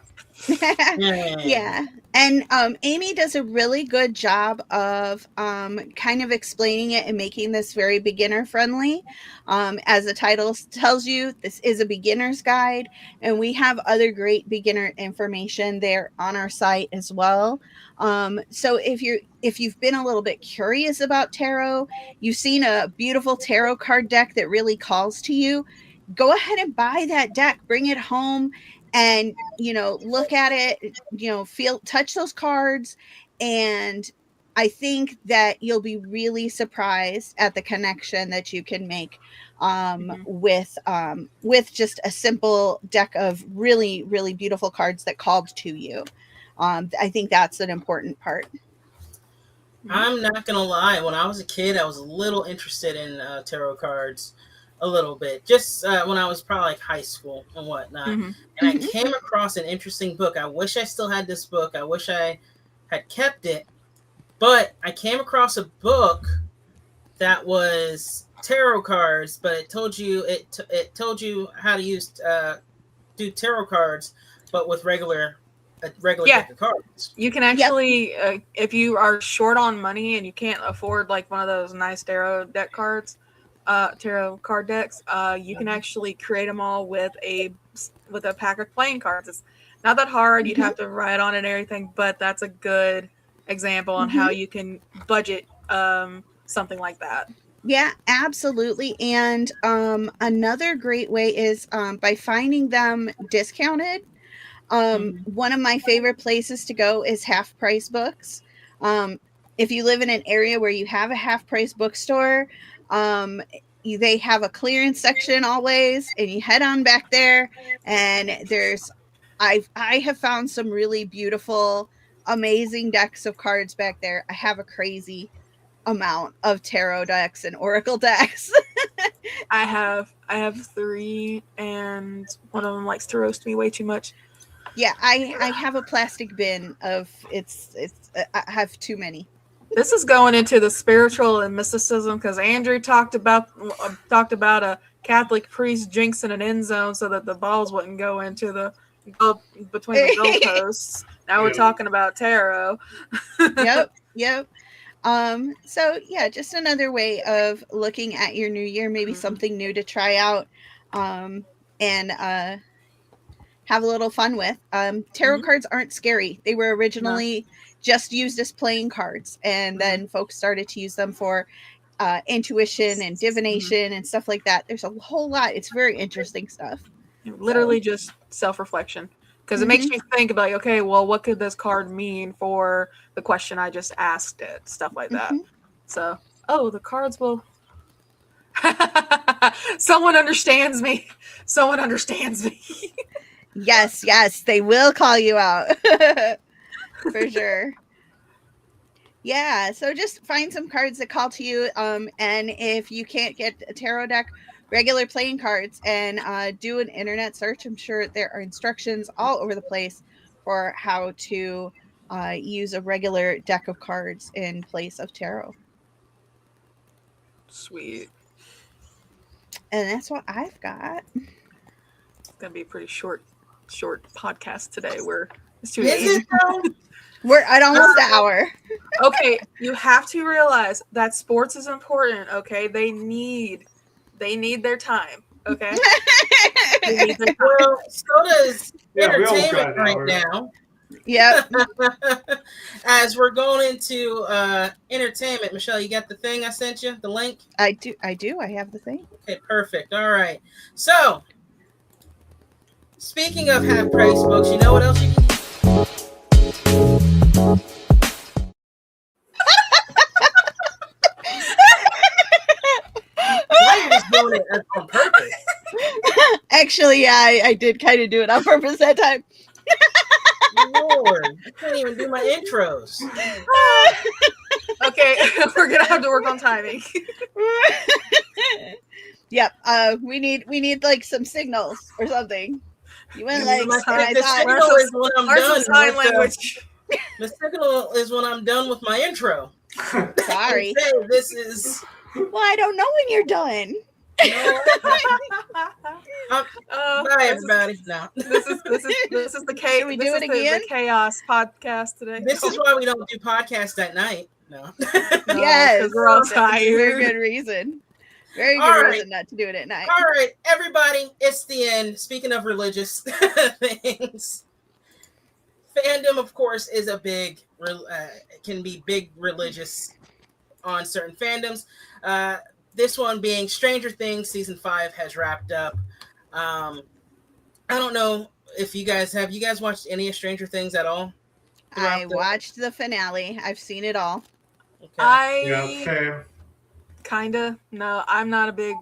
Yeah. And Amy does a really good job of kind of explaining it and making this very beginner friendly. As the title tells you, this is a beginner's guide, and we have other great beginner information there on our site as well. So if you've been a little bit curious about tarot, you've seen a beautiful tarot card deck that really calls to you, go ahead and buy that deck, bring it home, and look at it, touch those cards. And I think that you'll be really surprised at the connection that you can make with just a simple deck of really, really beautiful cards that called to you. I think that's an important part. I'm not gonna lie. When I was a kid, I was a little interested in tarot cards, a little bit. Just when I was probably like high school and whatnot. And I came across an interesting book. I wish I still had this book. I wish I had kept it. But I came across a book that was tarot cards, but it told you how to use do tarot cards, but with regular deck of cards. You can actually, if you are short on money and you can't afford like one of those nice tarot card decks, you can actually create them all with a pack of playing cards. It's not that hard. You'd have to write on it and everything, but that's a good example on how you can budget something like that. Yeah, absolutely. And another great way is by finding them discounted. One of my favorite places to go is Half Price Books. If you live in an area where you have a Half Price bookstore, they have a clearance section always, and you head on back there, and I have found some really beautiful, amazing decks of cards back there. I have a crazy amount of tarot decks and oracle decks. I have 3, and one of them likes to roast me way too much. Yeah, I have a plastic bin of it's I have too many. This is going into the spiritual and mysticism because Andrew talked about a Catholic priest jinxing an end zone so that the balls wouldn't go into between the goalposts. Now we're talking about tarot. Yep. So yeah, just another way of looking at your new year, maybe something new to try out, and have a little fun with. Tarot cards aren't scary. They were originally just used as playing cards, and then folks started to use them for intuition and divination and stuff like that. There's a whole lot. It's very interesting stuff. Literally just self-reflection, because it makes you think about, okay, well, what could this card mean for the question I just asked it, stuff like that. So, the cards will someone understands me. Yes, they will call you out. For sure. Yeah, so just find some cards that call to you. And if you can't get a tarot deck, regular playing cards, and do an internet search. I'm sure there are instructions all over the place for how to use a regular deck of cards in place of tarot. Sweet. And that's what I've got. It's gonna be a pretty short podcast today. It's 2 Is days. it though? We're at almost an hour. Okay, you have to realize that sports is important. Okay, they need their time. Okay, they need their time. Well, so does Yeah, we all got entertainment an right hour. now. Yep. As we're going into entertainment, Michelle, you got the thing I sent you, the link? I do. I have the thing. Okay, perfect. All right. So, speaking of half price books, you know what else you can Why are you just doing it on purpose? Actually, yeah, I did kind of do it on purpose that time. Lord, I can't even do my intros. Okay, we're gonna have to work on timing. Yep. We need like some signals or something. You went like My- I the thought. signal is when I'm Learn some done. sign with, language. the signal is when I'm done with my intro. Sorry. Hey, this is. Well, I don't know when you're done. Bye, everybody. No. This is the chaos. Should we do it again? The chaos podcast today. This is why we don't do podcasts at night. No. No, Yes, 'cause we're all that's a very tired. good reason. Very good All right. reason not to do it at night. All right, everybody, it's the end. Speaking of religious things, fandom, of course, is a big, can be big religious on certain fandoms. This one being Stranger Things season 5 has wrapped up. I don't know if you guys watched any of Stranger Things at all? I watched the finale. I've seen it all. Okay. Yeah, I same. kinda no. I'm not a big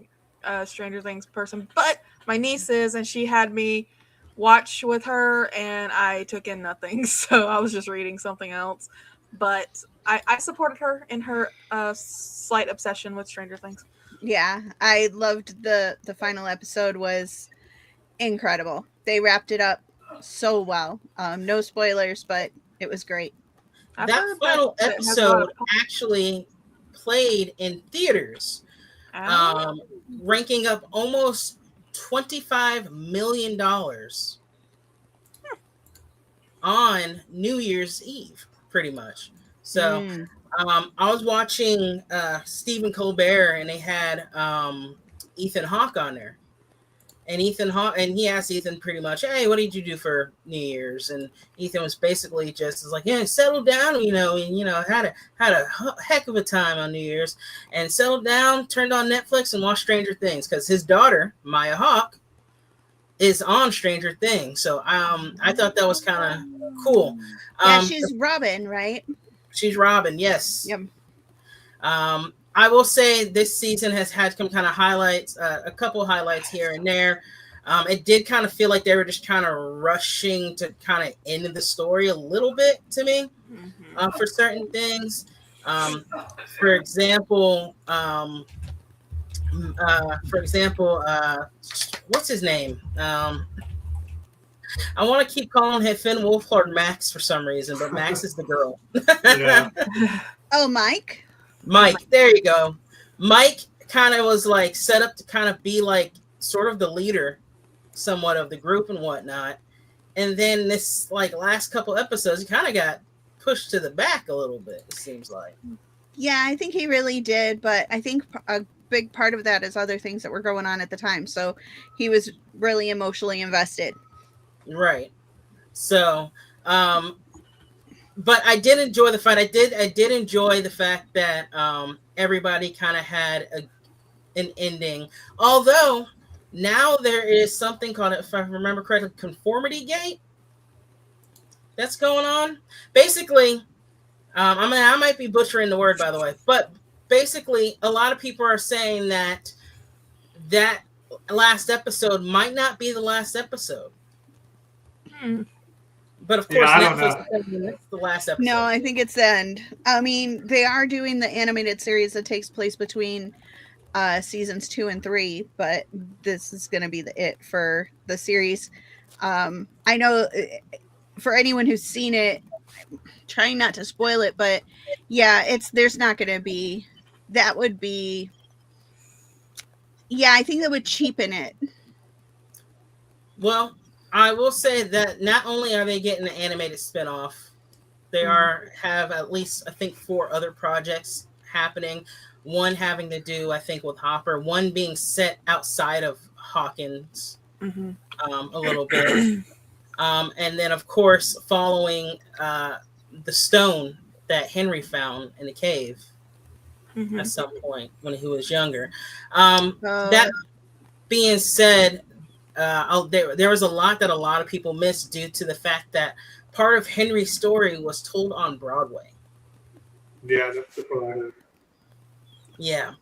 Stranger Things person, but my niece is, and she had me watch with her, and I took in nothing. So I was just reading something else. But I supported her in her slight obsession with Stranger Things. Yeah, I loved the final episode was incredible. They wrapped it up so well. No spoilers, but it was great. I've That heard final that it has a lot episode of- actually played in theaters. Ah. Ranking up almost $25 million on New Year's Eve, pretty much. So Mm. I was watching Stephen Colbert, and they had Ethan Hawke on there. And he asked Ethan pretty much, "Hey, what did you do for New Year's?" And Ethan was basically just like, "Yeah, settled down, and had a heck of a time on New Year's, and settled down, turned on Netflix, and watched Stranger Things because his daughter Maya Hawke is on Stranger Things." So I thought that was kind of cool. Yeah, she's Robin, right? She's Robin, yes. Yep. I will say this season has had some kind of highlights, a couple highlights here and there. It did kind of feel like they were just kind of rushing to kind of end the story a little bit to me for certain things. For example, what's his name? I want to keep calling him Finn Wolfhard Max for some reason, but Max is the girl. Yeah. Oh, Mike. Mike, there you go. Mike kind of was like set up to kind of be like sort of the leader somewhat of the group and whatnot. And then this like last couple episodes, he kind of got pushed to the back a little bit, it seems like. Yeah, I think he really did, but I think a big part of that is other things that were going on at the time. So he was really emotionally invested. Right. So, but I did enjoy the fight. I did enjoy the fact that everybody kind of had an ending. Although now there is something called, if I remember correctly, conformity gate that's going on. Basically, I might be butchering the word, by the way, but basically, a lot of people are saying that that last episode might not be the last episode. But of course, Yeah, I don't Netflix know. is saying that's the last episode. No, I think it's the end. I mean, they are doing the animated series that takes place between seasons 2 and 3, but this is going to be it for the series. I know for anyone who's seen it, trying not to spoil it, but yeah, there's not going to be, that would be, yeah, I think that would cheapen it. Well, I will say that not only are they getting an animated spinoff, they have at least, I think, 4 other projects happening. One having to do, I think, with Hopper. One being set outside of Hawkins a little bit. And then, of course, following the stone that Henry found in the cave at some point when he was younger. That being said, there was a lot that a lot of people missed due to the fact that part of Henry's story was told on Broadway. Yeah, that's the part. Yeah.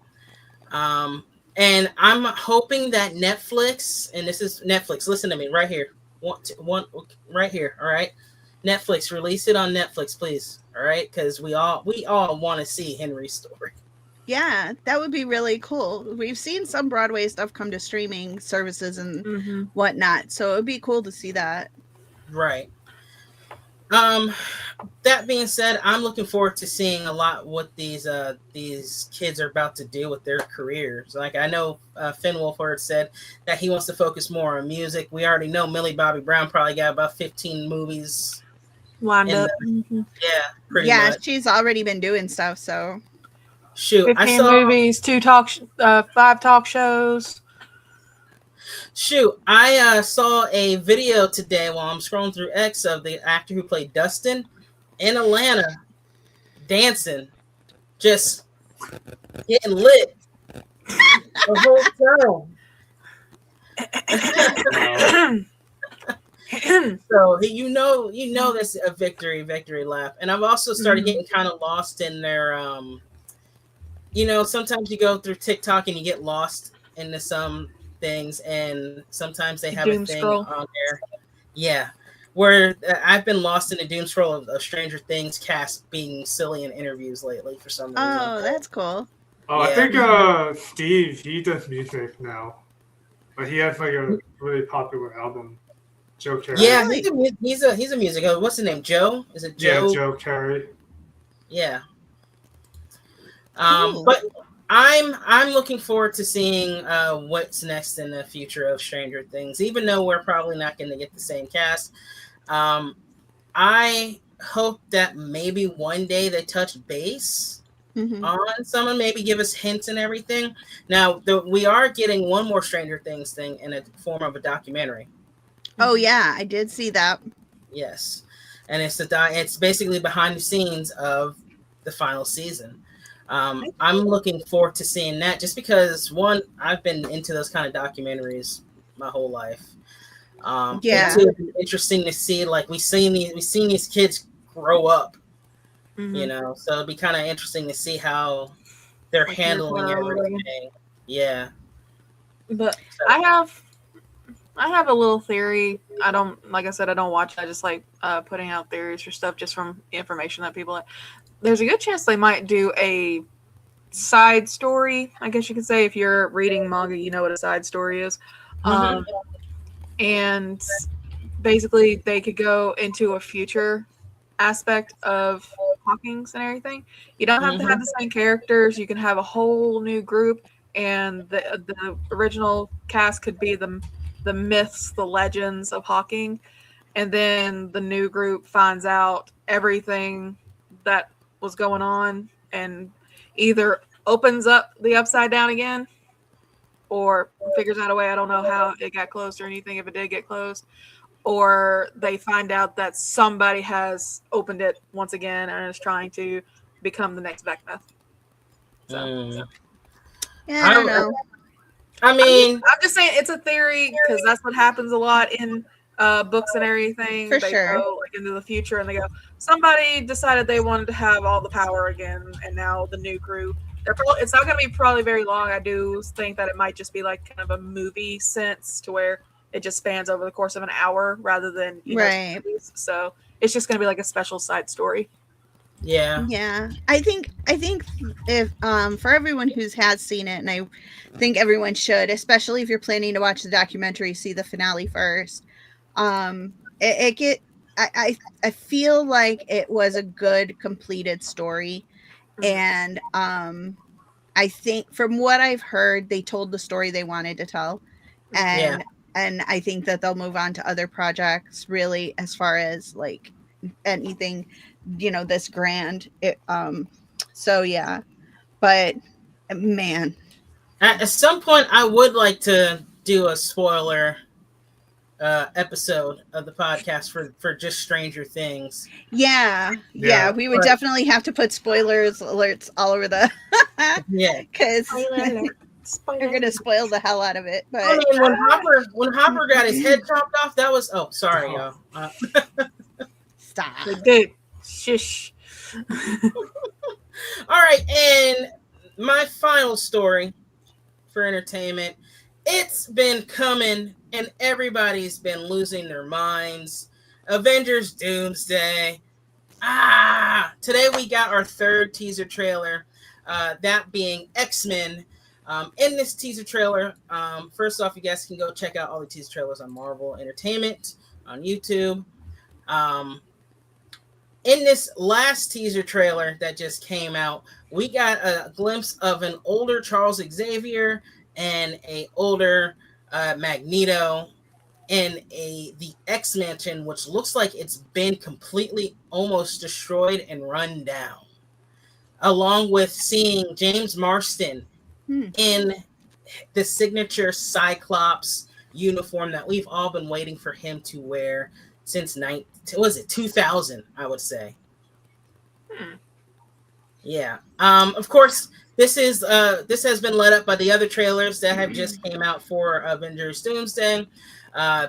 And I'm hoping that Netflix, and this is Netflix, listen to me right here. One right here, all right? Netflix, release it on Netflix, please. All right? Because we all want to see Henry's story. Yeah, that would be really cool. We've seen some Broadway stuff come to streaming services and whatnot, so it would be cool to see that. Right. That being said, I'm looking forward to seeing a lot what these kids are about to do with their careers. Like I know Finn Wolfhard said that he wants to focus more on music. We already know Millie Bobby Brown probably got about 15 movies lined up. Yeah, pretty Yeah, much. she's already been doing stuff, so. Shoot, 15 movies, 5 talk shows. Shoot, I saw a video today while I'm scrolling through X of the actor who played Dustin in Atlanta dancing, just getting lit the whole time. So you know that's a victory lap. And I've also started getting kind of lost in their sometimes you go through TikTok and you get lost into some things, and sometimes they have Doom a thing scroll. on there. Yeah. Where I've been lost in the doom scroll of Stranger Things cast being silly in interviews lately for some reason. Oh, that's cool. Oh, I Yeah. think Steve, he does music now. But he has like a really popular album. Joe Carey. Yeah, he's a music. What's the name? Joe? Is it Joe? Yeah, Joe Carey. Yeah. Cool. But I'm looking forward to seeing what's next in the future of Stranger Things, even though we're probably not going to get the same cast. I hope that maybe one day they touch base on someone, maybe give us hints and everything. Now, we are getting one more Stranger Things thing in a form of a documentary. Oh yeah, I did see that. Yes, and it's basically behind the scenes of the final season. I'm looking forward to seeing that just because one, I've been into those kind of documentaries my whole life. Yeah. It's interesting to see, like we've seen these kids grow up, you know, so it'd be kind of interesting to see how they're Like handling they're everything. Yeah. But So- I have a little theory. I don't, like I said, I don't watch it. I just like putting out theories or stuff just from information that people. There's a good chance they might do a side story, I guess you could say. If you're reading manga, you know what a side story is. And basically, they could go into a future aspect of Hawkins and everything. You don't have to have the same characters. You can have a whole new group, and the original cast could be the myths, the legends of Hawking, and then the new group finds out everything that was going on and either opens up the Upside Down again or figures out a way. I don't know how it got closed or anything, if it did get closed, or they find out that somebody has opened it once again and is trying to become the next Vecna. So, Yeah, I don't know. I mean, I'm just saying it's a theory because that's what happens a lot in books and everything. For they sure. go like into the future and they go, somebody decided they wanted to have all the power again, and now the new group. It's not going to be probably very long. I do think that it might just be like kind of a movie sense to where it just spans over the course of an hour rather than Right. movies. So it's just going to be like a special side story. Yeah. I think if for everyone who's has seen it, and I think everyone should, especially if you're planning to watch the documentary, see the finale first. I feel like it was a good completed story, and I think from what I've heard, they told the story they wanted to tell, and I think that they'll move on to other projects. Really, as far as like anything, this grand. So yeah, but man, at some point, I would like to do a spoiler episode of the podcast for just Stranger Things. Yeah, we would But- definitely have to put spoilers alerts all over the because you're gonna spoil the hell out of it. But I mean, when Hopper got his head chopped off, that was sorry, y'all. stop. Good. Shush. All right, and my final story for entertainment. It's been coming, and everybody's been losing their minds. Avengers Doomsday. Today we got our third teaser trailer, that being X-Men. In this teaser trailer, first off, you guys can go check out all the teaser trailers on Marvel Entertainment on YouTube. In this last teaser trailer that just came out, we got a glimpse of an older Charles Xavier and a older Magneto in the X-Mansion, which looks like it's been completely almost destroyed and run down, along with seeing James Marsden in the signature Cyclops uniform that we've all been waiting for him to wear since 2000, I would say. Yeah. Of course, this has been led up by the other trailers that have just came out for Avengers Doomsday.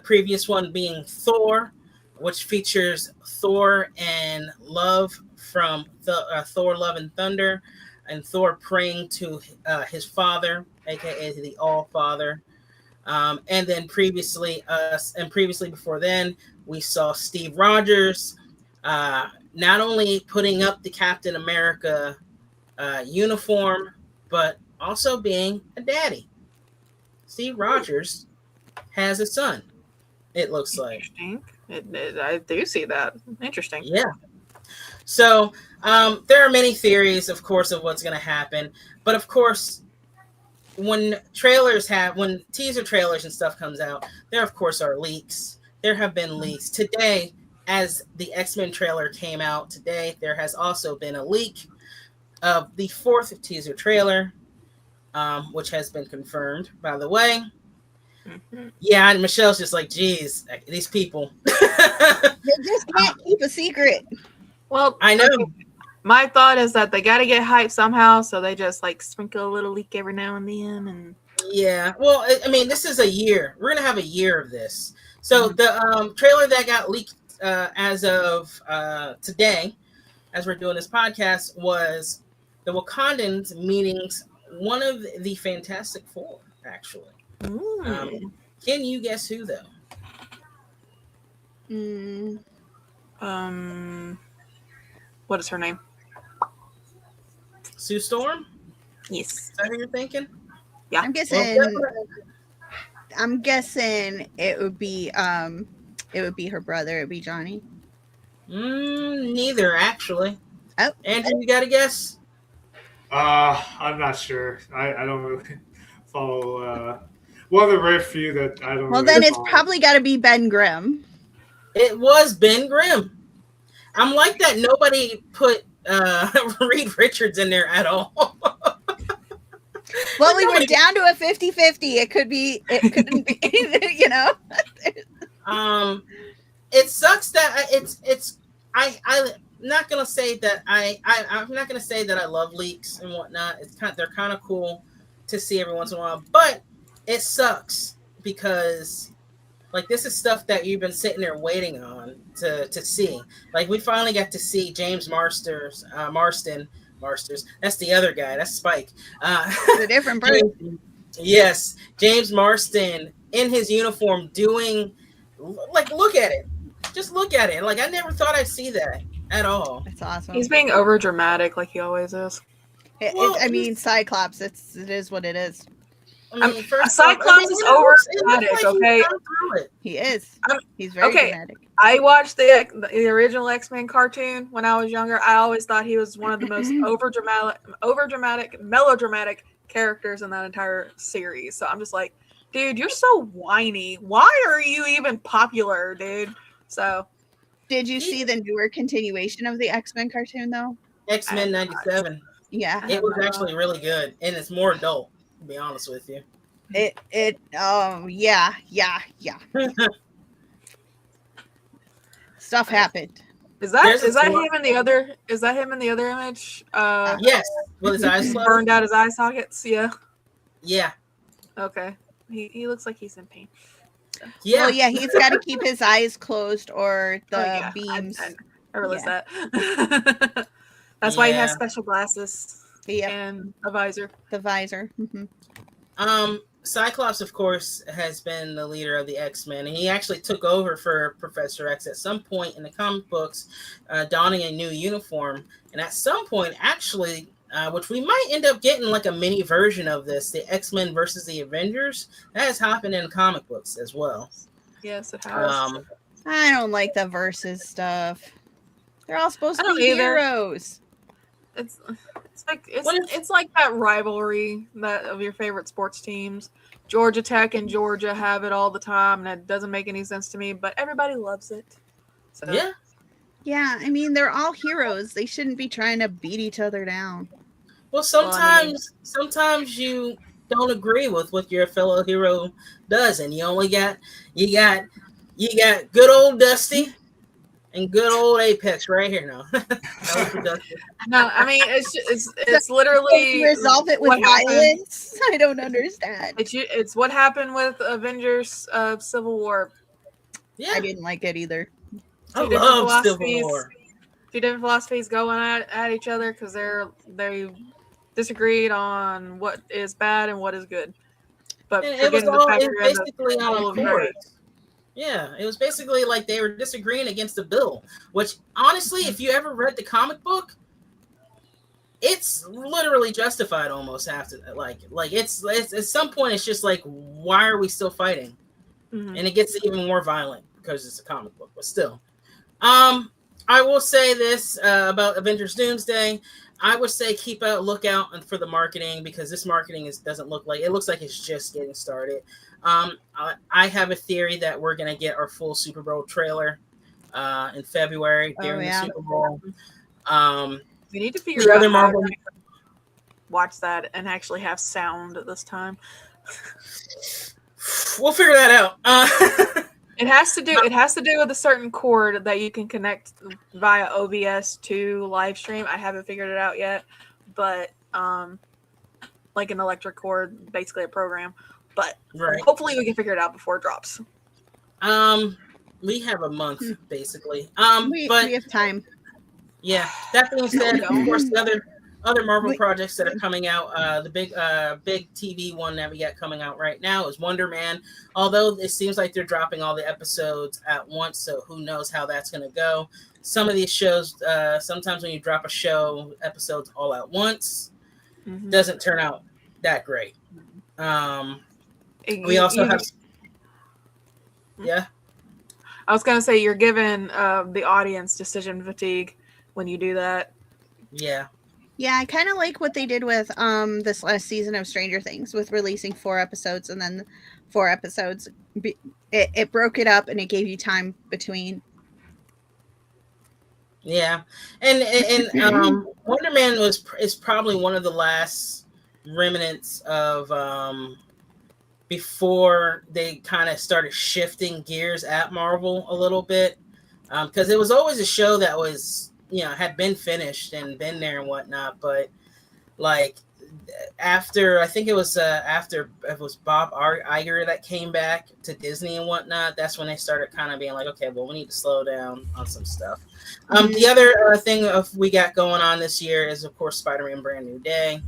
Previous one being Thor, which features Thor and Love from Thor: Love and Thunder, and Thor praying to his father, aka the All Father. And then previously before then, we saw Steve Rogers not only putting up the Captain America uniform, but also being a daddy. Steve Rogers has a son, it looks like. Interesting. I do see that. Interesting. Yeah. So there are many theories, of course, of what's going to happen. But of course, when teaser trailers and stuff comes out, there of course are leaks. There have been leaks. Today, as the X-Men trailer came out today, there has also been a leak of the fourth teaser trailer, which has been confirmed, by the way. Yeah, and Michelle's just like, geez, these people. They just can't keep a secret. Well, I know. My thought is that they got to get hype somehow, so they just like sprinkle a little leak every now and then. And yeah, well, I mean, this is a year. We're gonna have a year of this. So the trailer that got leaked as of today, as we're doing this podcast, was the Wakandans meeting one of the Fantastic Four, actually. Can you guess who, though? What is her name? Sue Storm? Yes. Is that who you're thinking? Yeah. I'm guessing it would be her brother. It'd be Johnny. Neither, actually. Oh. Andrew, you got a guess? I'm not sure. I don't really follow. One of the rare few that I don't. Well, really then it's follow. probably got to be Ben Grimm. It was Ben Grimm. I'm like that. Nobody put Reed Richards in there at all. Well, we were nobody- down to a 50-50. It couldn't be, you know. It sucks that I'm not gonna say that I'm not gonna say that I love leaks and whatnot. They're kind of cool to see every once in a while, but it sucks because like this is stuff that you've been sitting there waiting on to see. Like we finally got to see James Marston. That's the other guy. That's Spike. It's a different person. Yes, James Marston in his uniform doing like look at it. Just look at it. Like I never thought I'd see that at all. It's awesome. He's being over dramatic like he always is. I mean, Cyclops. It is what it is. I mean, Cyclops is over dramatic, okay? He is. I'm- He's very okay. dramatic. I watched the original X-Men cartoon when I was younger. I always thought he was one of the most overdramatic, melodramatic characters in that entire series. So I'm just like, dude, you're so whiny. Why are you even popular, dude? So Did you see the newer continuation of the X-Men cartoon though? X-Men 97. Yeah. It was actually really good, and it's more adult. To be honest with you. Yeah. Stuff happened. is that There's a him lot- in the other? Is that him in the other image? Yes, with his eyes closed. Burned out his eye sockets. Yeah. Yeah, Okay. He looks like he's in pain. yeah. Well, yeah, he's got to keep his eyes closed or the Oh, yeah, beams. I realize that. That's why he has Yeah. special glasses Yeah, and a visor. the visor. Mhm. Cyclops, of course, has been the leader of the X-Men, and he actually took over for Professor X at some point in the comic books, donning a new uniform. And at some point, actually, which we might end up getting like a mini version of this, the X-Men versus the Avengers, that has happened in comic books as well. Yes, it has. I don't like the versus stuff. They're all supposed I to don't be either. heroes. It's What if- it's like that rivalry that of your favorite sports teams. Georgia Tech and Georgia have it all the time, and it doesn't make any sense to me. But everybody loves it. So, Yeah. Yeah, I mean they're all heroes. They shouldn't be trying to beat each other down. Well, Well, I mean- sometimes you don't agree with what your fellow hero does, and you got good old Dusty and good old Apex right here now. That was for Dusty. No, I mean it's literally Resolve it with what happened. violence. I don't understand. It's what happened with Avengers Civil War. Yeah, I didn't like it either. I Two different love Civil philosophies. War. Two different philosophies going at each other because they disagreed on what is bad and what is good. But And it was forgetting the all fact it that was they're in the basically middle on of the war. boards. Yeah, it was basically like they were disagreeing against the bill. Which honestly, if you ever read the comic book, it's literally justified almost after that. Like it's at some point it's just like, why are we still fighting? Mhm. And it gets even more violent because it's a comic book, but still. I will say this about Avengers Doomsday. I would say keep a lookout for the marketing because this marketing doesn't look like it looks like it's just getting started. I have a theory that we're gonna get our full Super Bowl trailer in February during yeah. the Super Bowl. We need to figure The out other how Marvel- to watch that and actually have sound this time. We'll figure that out. It has to do with a certain cord that you can connect via OBS to live stream. I haven't figured it out yet, but like an electric cord, basically a program. But Right. hopefully we can figure it out before it drops. We have a month basically. We But have time. yeah, that being said, of course, the other Marvel We- projects that are coming out, the big TV one that we got coming out right now is Wonder Man. Although it seems like they're dropping all the episodes at once, so who knows how that's going to go. Some of these shows, sometimes when you drop a show episodes all at once, Mhm. doesn't turn out that great. We You- also you- have, yeah. I was gonna say you're giving the audience decision fatigue when you do that. Yeah. Yeah, I kind of like what they did with this last season of Stranger Things with releasing 4 episodes and then 4 episodes. It broke it up and it gave you time between. Yeah, and Wonder Man is probably one of the last remnants of before they kind of started shifting gears at Marvel a little bit, because it was always a show that was, you know, had been finished and been there and whatnot, but like after, I think it was after it was Bob Iger that came back to Disney and whatnot, that's when they started kind of being like, okay, well, we need to slow down on some stuff. The other thing of we got going on this year is, of course, Spider-Man: Brand New Day,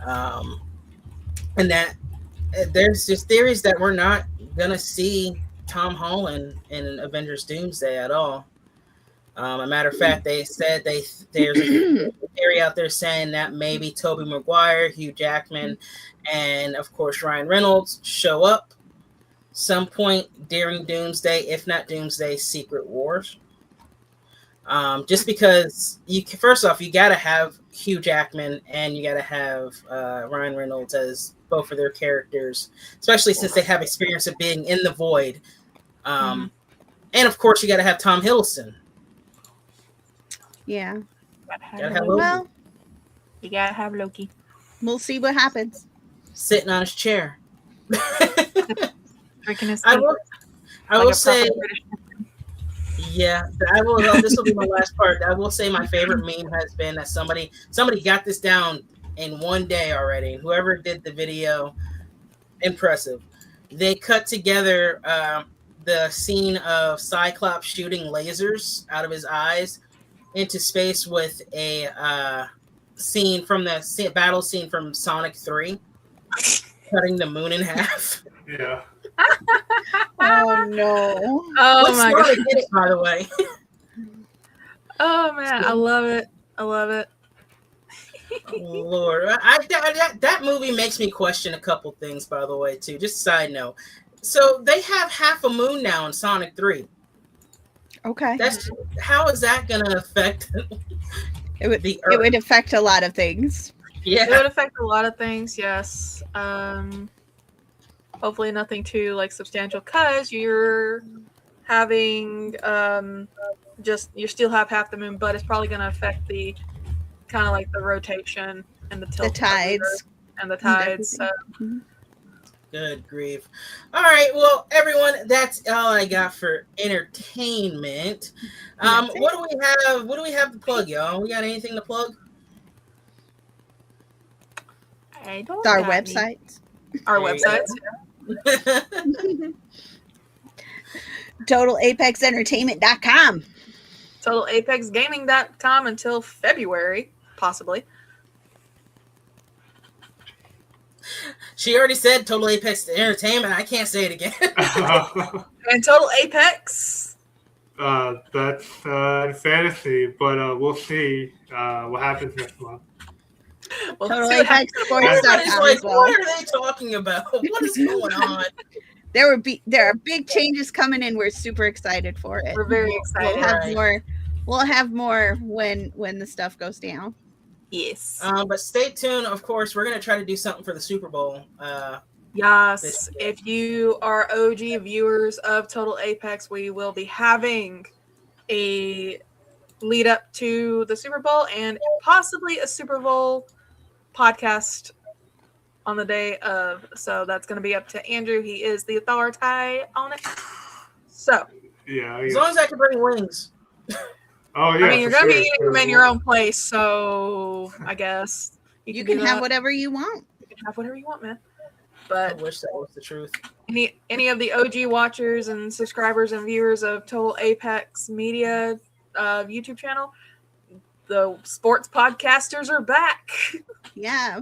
and that there's just theories that we're not gonna see Tom Holland in Avengers: Doomsday at all. A matter of fact, they said there's a theory out there saying that maybe Tobey Maguire, Hugh Jackman, and of course Ryan Reynolds show up some point during Doomsday, if not Doomsday: Secret Wars. Just because first off, you got to have Hugh Jackman and you got to have Ryan Reynolds as both of their characters, especially since they have experience of being in the Void. And of course, you got to have Tom Hiddleston. Yeah. Gotta have Loki. Well, You gotta have Loki. we'll see what happens. Sitting on his chair. Drinking his I tea. will Like a say, proper British- yeah, I will. This will be my last part. I will say my favorite meme has been that somebody got this down in one day already. Whoever did the video, impressive. They cut together the scene of Cyclops shooting lasers out of his eyes into space with a scene from the battle scene from Sonic 3, cutting the moon in half. Yeah. Oh no. Oh What my Sonic god. did it, by the way. Oh man, I love it. I love it. Lord, that movie makes me question a couple things, by the way, too. Just a side note. So they have half a moon now in Sonic 3. Okay. How is that going to affect It would the it Earth? would affect a lot of things. It would Yeah, affect a lot of things, yes. Hopefully nothing too like substantial, cause you're having you still have half the moon, but it's probably gonna affect the kind of like the rotation and the tilt The of the tides. Earth and the tides. So Mhm. good grief. All right, well, everyone, that's all I got for entertainment. That's it. What do we have? What do we have to plug, y'all? We got anything to plug? I don't Our got any- websites. Our There you go. websites. TotalApexEntertainment.com. TotalApexGaming.com until February, possibly. She already said Total Apex Entertainment. I can't say it again. And Total Apex. That's fantasy, but we'll see what happens next month. We'll Total see what Apex happens. Sports. Everybody's .com like, as well. what are they talking about? What is going on? There are big changes coming in. We're super excited for it. We're very We'll excited. Right. have more. We'll have more when the stuff goes down. Yes. But stay tuned. Of course, we're gonna try to do something for the Super Bowl. Yes. If you are OG viewers of Total Apex, we will be having a lead up to the Super Bowl and possibly a Super Bowl podcast on the day of. So that's going to be up to Andrew. He is the authority on it. So, Yeah. As long as I can bring wings. Oh yeah. I mean, you're for going to sure. be eating them in your own place. So, I guess You do can have that. whatever you want. You can have whatever you want, man. I But wish that was the truth. any of the OG watchers and subscribers and viewers of Total Apex Media YouTube channel, the sports podcasters are back. Yeah.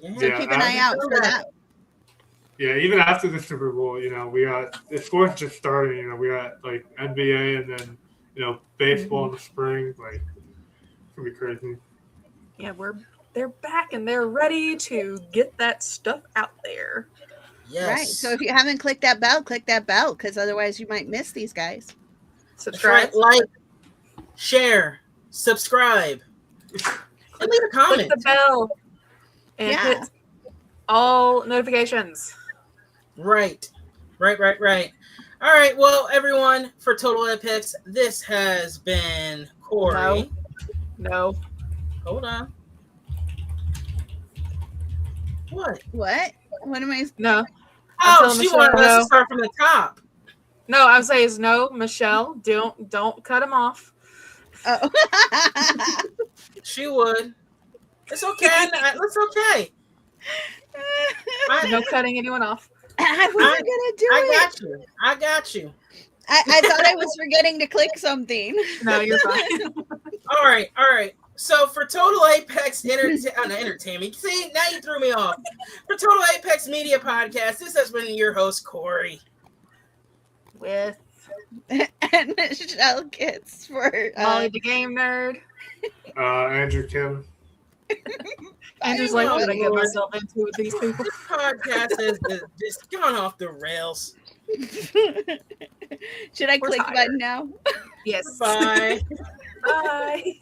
Yeah. So keep an eye out for that. Yeah, even after the Super Bowl, we got the sports just starting. We got like NBA and then baseball in the spring. Like it's gonna be crazy. Yeah, they're back and they're ready to get that stuff out there. Yes. Right. So if you haven't clicked that bell, click that bell because otherwise you might miss these guys. That's Subscribe. right. Like, share, subscribe. And leave a Click comment. the bell and Yeah. hit all notifications. Right. All right. Well, everyone, for Total Apex, this has been Corey. No. Hold on. What? What? What am I? No. Oh, telling she Michelle wanted us no. to start from the top. No, I'm saying is no, Michelle. Don't cut him off. Oh. She would. It's okay. It's okay. No cutting anyone off. I wasn't gonna do it. I got you. I thought I was forgetting to click something. No, you're fine. All right. So for Total Apex Entertainment, see, now you threw me off. For Total Apex Media Podcast, this has been your host, Corey. With And Michelle gets for Molly the Game Nerd. Andrew Kim. Andrew's like, what did I get Lord. myself into with these people? This podcast has just gone off the rails. Should I We're click tired. button now? Yes. Bye. Bye.